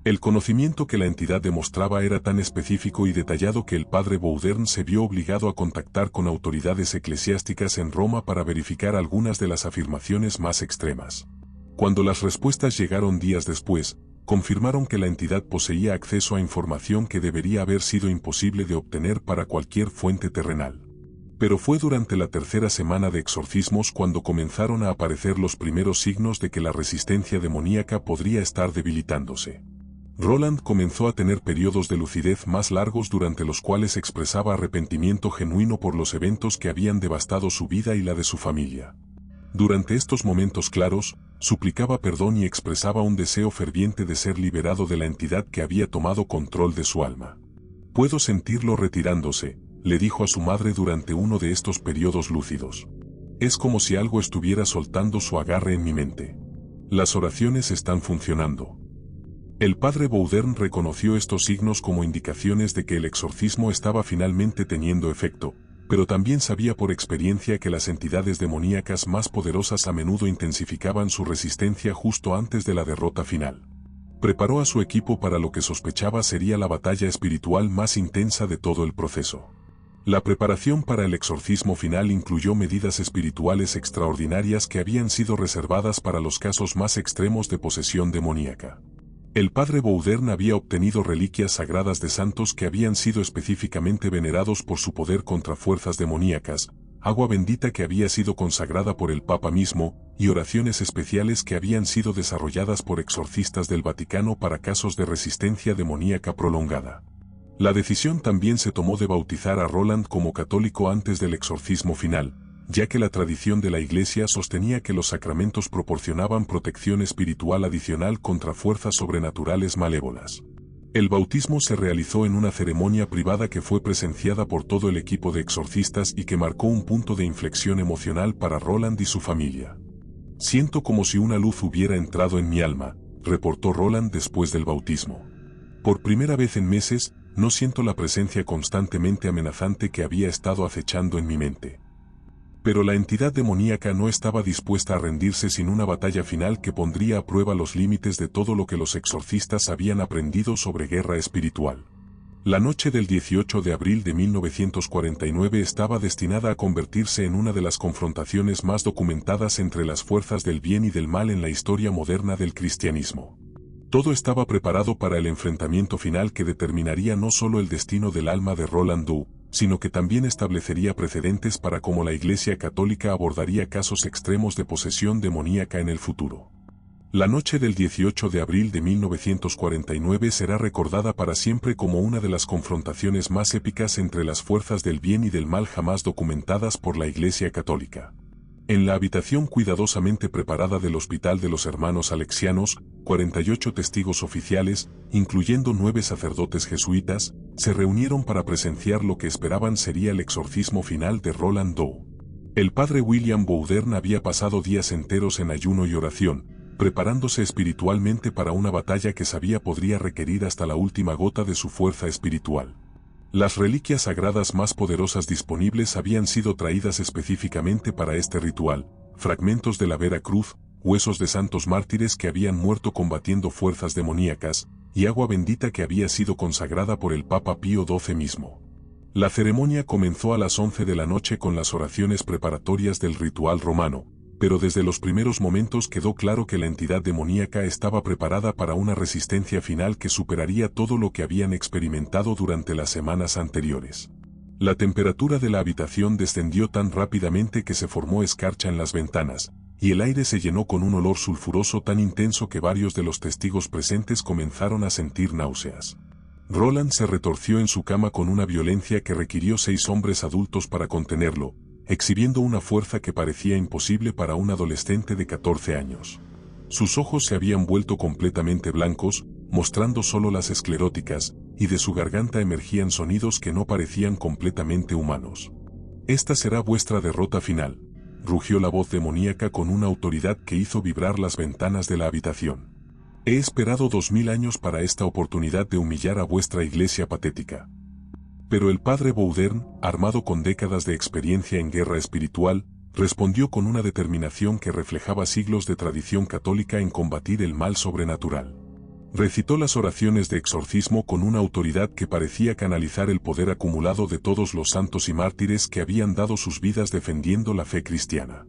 El conocimiento que la entidad demostraba era tan específico y detallado que el padre Boudern se vio obligado a contactar con autoridades eclesiásticas en Roma para verificar algunas de las afirmaciones más extremas. Cuando las respuestas llegaron días después, confirmaron que la entidad poseía acceso a información que debería haber sido imposible de obtener para cualquier fuente terrenal. Pero fue durante la tercera semana de exorcismos cuando comenzaron a aparecer los primeros signos de que la resistencia demoníaca podría estar debilitándose. Roland comenzó a tener periodos de lucidez más largos durante los cuales expresaba arrepentimiento genuino por los eventos que habían devastado su vida y la de su familia. Durante estos momentos claros, suplicaba perdón y expresaba un deseo ferviente de ser liberado de la entidad que había tomado control de su alma. «Puedo sentirlo retirándose», le dijo a su madre durante uno de estos periodos lúcidos. «Es como si algo estuviera soltando su agarre en mi mente. Las oraciones están funcionando». El padre Boudern reconoció estos signos como indicaciones de que el exorcismo estaba finalmente teniendo efecto, pero también sabía por experiencia que las entidades demoníacas más poderosas a menudo intensificaban su resistencia justo antes de la derrota final. Preparó a su equipo para lo que sospechaba sería la batalla espiritual más intensa de todo el proceso. La preparación para el exorcismo final incluyó medidas espirituales extraordinarias que habían sido reservadas para los casos más extremos de posesión demoníaca. El padre Boudern había obtenido reliquias sagradas de santos que habían sido específicamente venerados por su poder contra fuerzas demoníacas, agua bendita que había sido consagrada por el Papa mismo, y oraciones especiales que habían sido desarrolladas por exorcistas del Vaticano para casos de resistencia demoníaca prolongada. La decisión también se tomó de bautizar a Roland como católico antes del exorcismo final, ya que la tradición de la Iglesia sostenía que los sacramentos proporcionaban protección espiritual adicional contra fuerzas sobrenaturales malévolas. El bautismo se realizó en una ceremonia privada que fue presenciada por todo el equipo de exorcistas y que marcó un punto de inflexión emocional para Roland y su familia. Siento como si una luz hubiera entrado en mi alma, reportó Roland después del bautismo. Por primera vez en meses, no siento la presencia constantemente amenazante que había estado acechando en mi mente. Pero la entidad demoníaca no estaba dispuesta a rendirse sin una batalla final que pondría a prueba los límites de todo lo que los exorcistas habían aprendido sobre guerra espiritual. La noche del 18 de abril de 1949 estaba destinada a convertirse en una de las confrontaciones más documentadas entre las fuerzas del bien y del mal en la historia moderna del cristianismo. Todo estaba preparado para el enfrentamiento final que determinaría no solo el destino del alma de Roland Doe, sino que también establecería precedentes para cómo la Iglesia Católica abordaría casos extremos de posesión demoníaca en el futuro. La noche del 18 de abril de 1949 será recordada para siempre como una de las confrontaciones más épicas entre las fuerzas del bien y del mal jamás documentadas por la Iglesia Católica. En la habitación cuidadosamente preparada del Hospital de los Hermanos Alexianos, 48 testigos oficiales, incluyendo 9 sacerdotes jesuitas, se reunieron para presenciar lo que esperaban sería el exorcismo final de Roland Doe. El padre William Bowdern había pasado días enteros en ayuno y oración, preparándose espiritualmente para una batalla que sabía podría requerir hasta la última gota de su fuerza espiritual. Las reliquias sagradas más poderosas disponibles habían sido traídas específicamente para este ritual, fragmentos de la Vera Cruz, huesos de santos mártires que habían muerto combatiendo fuerzas demoníacas, y agua bendita que había sido consagrada por el Papa Pío XII mismo. La ceremonia comenzó a las 11 de la noche con las oraciones preparatorias del ritual romano, pero desde los primeros momentos quedó claro que la entidad demoníaca estaba preparada para una resistencia final que superaría todo lo que habían experimentado durante las semanas anteriores. La temperatura de la habitación descendió tan rápidamente que se formó escarcha en las ventanas, y el aire se llenó con un olor sulfuroso tan intenso que varios de los testigos presentes comenzaron a sentir náuseas. Roland se retorció en su cama con una violencia que requirió 6 hombres adultos para contenerlo, exhibiendo una fuerza que parecía imposible para un adolescente de 14 años. Sus ojos se habían vuelto completamente blancos, mostrando solo las escleróticas, y de su garganta emergían sonidos que no parecían completamente humanos. «Esta será vuestra derrota final», rugió la voz demoníaca con una autoridad que hizo vibrar las ventanas de la habitación. «He esperado 2000 años para esta oportunidad de humillar a vuestra iglesia patética». Pero el padre Bowdern, armado con décadas de experiencia en guerra espiritual, respondió con una determinación que reflejaba siglos de tradición católica en combatir el mal sobrenatural. Recitó las oraciones de exorcismo con una autoridad que parecía canalizar el poder acumulado de todos los santos y mártires que habían dado sus vidas defendiendo la fe cristiana.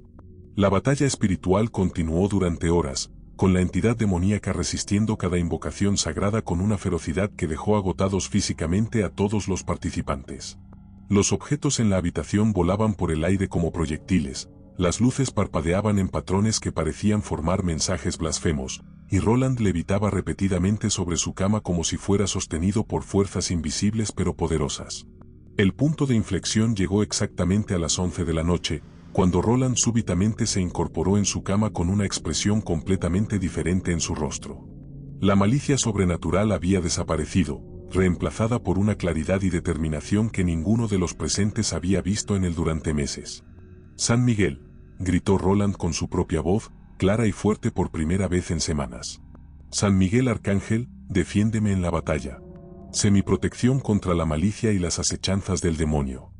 La batalla espiritual continuó durante horas, con la entidad demoníaca resistiendo cada invocación sagrada con una ferocidad que dejó agotados físicamente a todos los participantes. Los objetos en la habitación volaban por el aire como proyectiles, las luces parpadeaban en patrones que parecían formar mensajes blasfemos, y Roland levitaba repetidamente sobre su cama como si fuera sostenido por fuerzas invisibles pero poderosas. El punto de inflexión llegó exactamente a las 11 de la noche, cuando Roland súbitamente se incorporó en su cama con una expresión completamente diferente en su rostro. La malicia sobrenatural había desaparecido, reemplazada por una claridad y determinación que ninguno de los presentes había visto en él durante meses. «San Miguel», gritó Roland con su propia voz, clara y fuerte por primera vez en semanas. «San Miguel Arcángel, defiéndeme en la batalla. Sé mi protección contra la malicia y las acechanzas del demonio».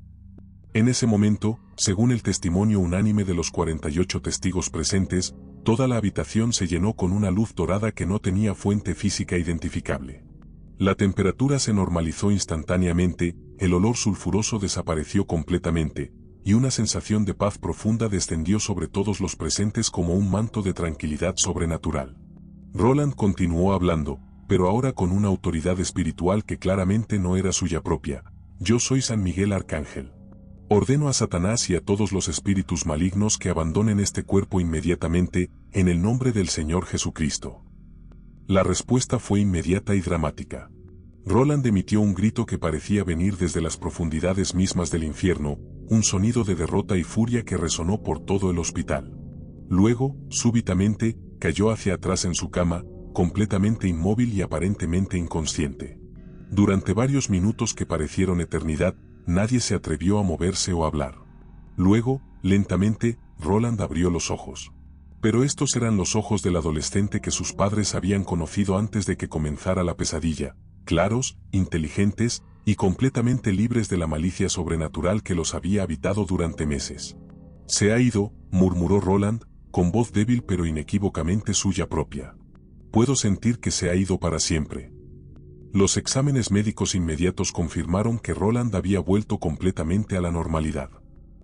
En ese momento, según el testimonio unánime de los 48 testigos presentes, toda la habitación se llenó con una luz dorada que no tenía fuente física identificable. La temperatura se normalizó instantáneamente, el olor sulfuroso desapareció completamente, y una sensación de paz profunda descendió sobre todos los presentes como un manto de tranquilidad sobrenatural. Roland continuó hablando, pero ahora con una autoridad espiritual que claramente no era suya propia. «Yo soy San Miguel Arcángel. Ordeno a Satanás y a todos los espíritus malignos que abandonen este cuerpo inmediatamente, en el nombre del Señor Jesucristo». La respuesta fue inmediata y dramática. Roland emitió un grito que parecía venir desde las profundidades mismas del infierno, un sonido de derrota y furia que resonó por todo el hospital. Luego, súbitamente, cayó hacia atrás en su cama, completamente inmóvil y aparentemente inconsciente. Durante varios minutos que parecieron eternidad, nadie se atrevió a moverse o hablar. Luego, lentamente, Roland abrió los ojos. Pero estos eran los ojos del adolescente que sus padres habían conocido antes de que comenzara la pesadilla, claros, inteligentes y completamente libres de la malicia sobrenatural que los había habitado durante meses. «Se ha ido», murmuró Roland, con voz débil pero inequívocamente suya propia. «Puedo sentir que se ha ido para siempre». Los exámenes médicos inmediatos confirmaron que Roland había vuelto completamente a la normalidad.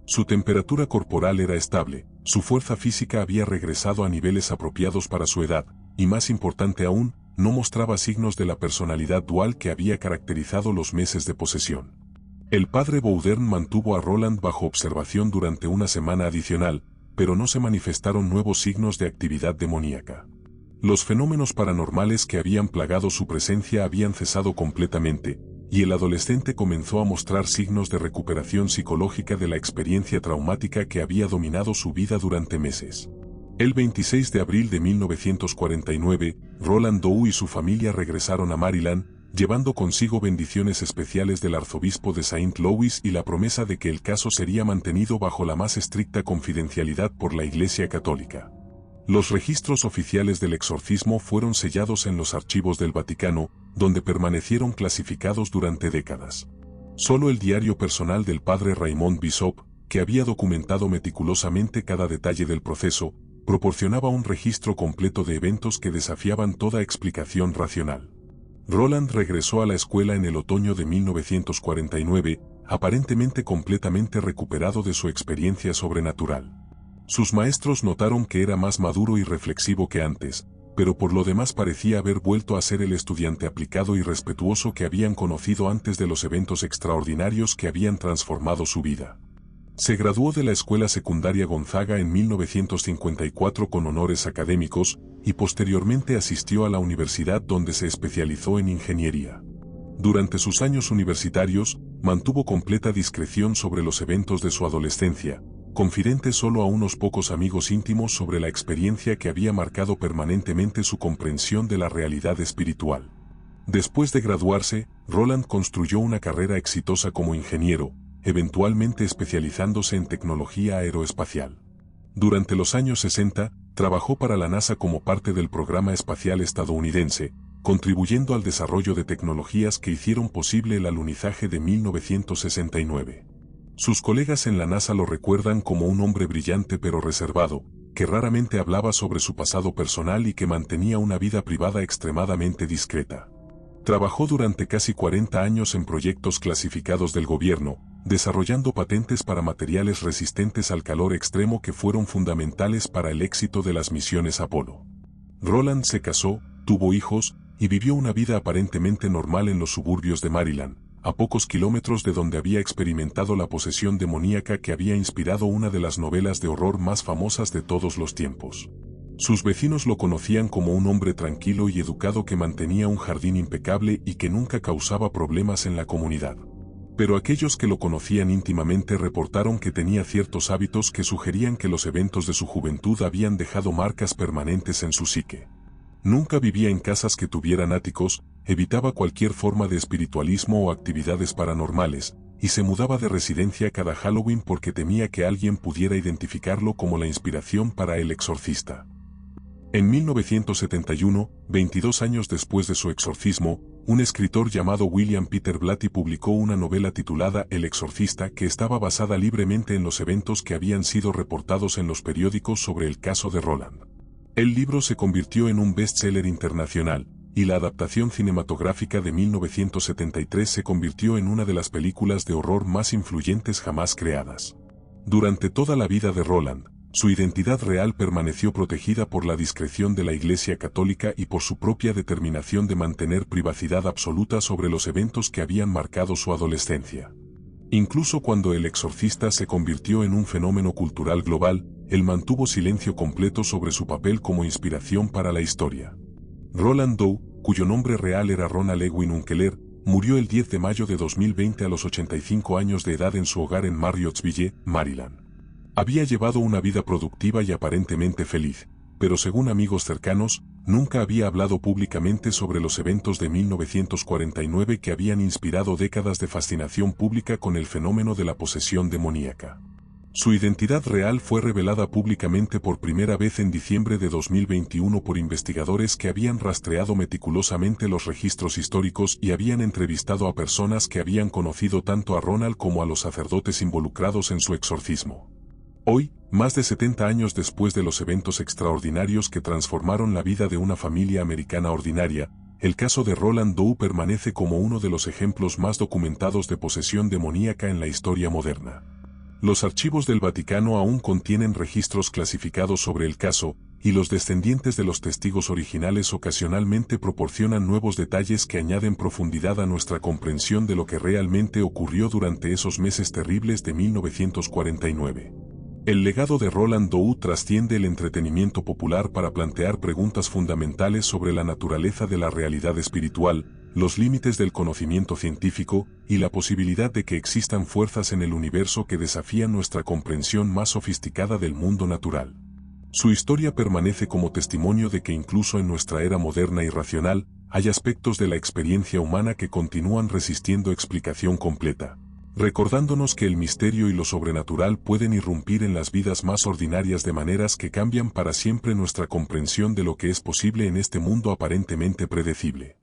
Su temperatura corporal era estable, su fuerza física había regresado a niveles apropiados para su edad, y más importante aún, no mostraba signos de la personalidad dual que había caracterizado los meses de posesión. El padre Bowdern mantuvo a Roland bajo observación durante una semana adicional, pero no se manifestaron nuevos signos de actividad demoníaca. Los fenómenos paranormales que habían plagado su presencia habían cesado completamente, y el adolescente comenzó a mostrar signos de recuperación psicológica de la experiencia traumática que había dominado su vida durante meses. El 26 de abril de 1949, Roland Doe y su familia regresaron a Maryland, llevando consigo bendiciones especiales del arzobispo de Saint Louis y la promesa de que el caso sería mantenido bajo la más estricta confidencialidad por la Iglesia Católica. Los registros oficiales del exorcismo fueron sellados en los archivos del Vaticano, donde permanecieron clasificados durante décadas. Solo el diario personal del padre Raymond Bishop, que había documentado meticulosamente cada detalle del proceso, proporcionaba un registro completo de eventos que desafiaban toda explicación racional. Roland regresó a la escuela en el otoño de 1949, aparentemente completamente recuperado de su experiencia sobrenatural. Sus maestros notaron que era más maduro y reflexivo que antes, pero por lo demás parecía haber vuelto a ser el estudiante aplicado y respetuoso que habían conocido antes de los eventos extraordinarios que habían transformado su vida. Se graduó de la escuela secundaria Gonzaga en 1954 con honores académicos, y posteriormente asistió a la universidad donde se especializó en ingeniería. Durante sus años universitarios, mantuvo completa discreción sobre los eventos de su adolescencia, confidente solo a unos pocos amigos íntimos sobre la experiencia que había marcado permanentemente su comprensión de la realidad espiritual. Después de graduarse, Roland construyó una carrera exitosa como ingeniero, eventualmente especializándose en tecnología aeroespacial. Durante los años 60, trabajó para la NASA como parte del programa espacial estadounidense, contribuyendo al desarrollo de tecnologías que hicieron posible el alunizaje de 1969. Sus colegas en la NASA lo recuerdan como un hombre brillante pero reservado, que raramente hablaba sobre su pasado personal y que mantenía una vida privada extremadamente discreta. Trabajó durante casi 40 años en proyectos clasificados del gobierno, desarrollando patentes para materiales resistentes al calor extremo que fueron fundamentales para el éxito de las misiones Apolo. Roland se casó, tuvo hijos, y vivió una vida aparentemente normal en los suburbios de Maryland, a pocos kilómetros de donde había experimentado la posesión demoníaca que había inspirado una de las novelas de horror más famosas de todos los tiempos. Sus vecinos lo conocían como un hombre tranquilo y educado que mantenía un jardín impecable y que nunca causaba problemas en la comunidad. Pero aquellos que lo conocían íntimamente reportaron que tenía ciertos hábitos que sugerían que los eventos de su juventud habían dejado marcas permanentes en su psique. Nunca vivía en casas que tuvieran áticos, evitaba cualquier forma de espiritualismo o actividades paranormales, y se mudaba de residencia cada Halloween porque temía que alguien pudiera identificarlo como la inspiración para El Exorcista. En 1971, 22 años después de su exorcismo, un escritor llamado William Peter Blatty publicó una novela titulada El Exorcista que estaba basada libremente en los eventos que habían sido reportados en los periódicos sobre el caso de Roland. El libro se convirtió en un bestseller internacional, y la adaptación cinematográfica de 1973 se convirtió en una de las películas de horror más influyentes jamás creadas. Durante toda la vida de Roland, su identidad real permaneció protegida por la discreción de la Iglesia Católica y por su propia determinación de mantener privacidad absoluta sobre los eventos que habían marcado su adolescencia. Incluso cuando El Exorcista se convirtió en un fenómeno cultural global, él mantuvo silencio completo sobre su papel como inspiración para la historia. Roland Doe, cuyo nombre real era Ronald Ewing Unkeler, murió el 10 de mayo de 2020 a los 85 años de edad en su hogar en Marriottsville, Maryland. Había llevado una vida productiva y aparentemente feliz, pero según amigos cercanos, nunca había hablado públicamente sobre los eventos de 1949 que habían inspirado décadas de fascinación pública con el fenómeno de la posesión demoníaca. Su identidad real fue revelada públicamente por primera vez en diciembre de 2021 por investigadores que habían rastreado meticulosamente los registros históricos y habían entrevistado a personas que habían conocido tanto a Ronald como a los sacerdotes involucrados en su exorcismo. Hoy, más de 70 años después de los eventos extraordinarios que transformaron la vida de una familia americana ordinaria, el caso de Roland Doe permanece como uno de los ejemplos más documentados de posesión demoníaca en la historia moderna. Los archivos del Vaticano aún contienen registros clasificados sobre el caso, y los descendientes de los testigos originales ocasionalmente proporcionan nuevos detalles que añaden profundidad a nuestra comprensión de lo que realmente ocurrió durante esos meses terribles de 1949. El legado de Roland Doe trasciende el entretenimiento popular para plantear preguntas fundamentales sobre la naturaleza de la realidad espiritual, los límites del conocimiento científico y la posibilidad de que existan fuerzas en el universo que desafían nuestra comprensión más sofisticada del mundo natural. Su historia permanece como testimonio de que incluso en nuestra era moderna y racional, hay aspectos de la experiencia humana que continúan resistiendo explicación completa, recordándonos que el misterio y lo sobrenatural pueden irrumpir en las vidas más ordinarias de maneras que cambian para siempre nuestra comprensión de lo que es posible en este mundo aparentemente predecible.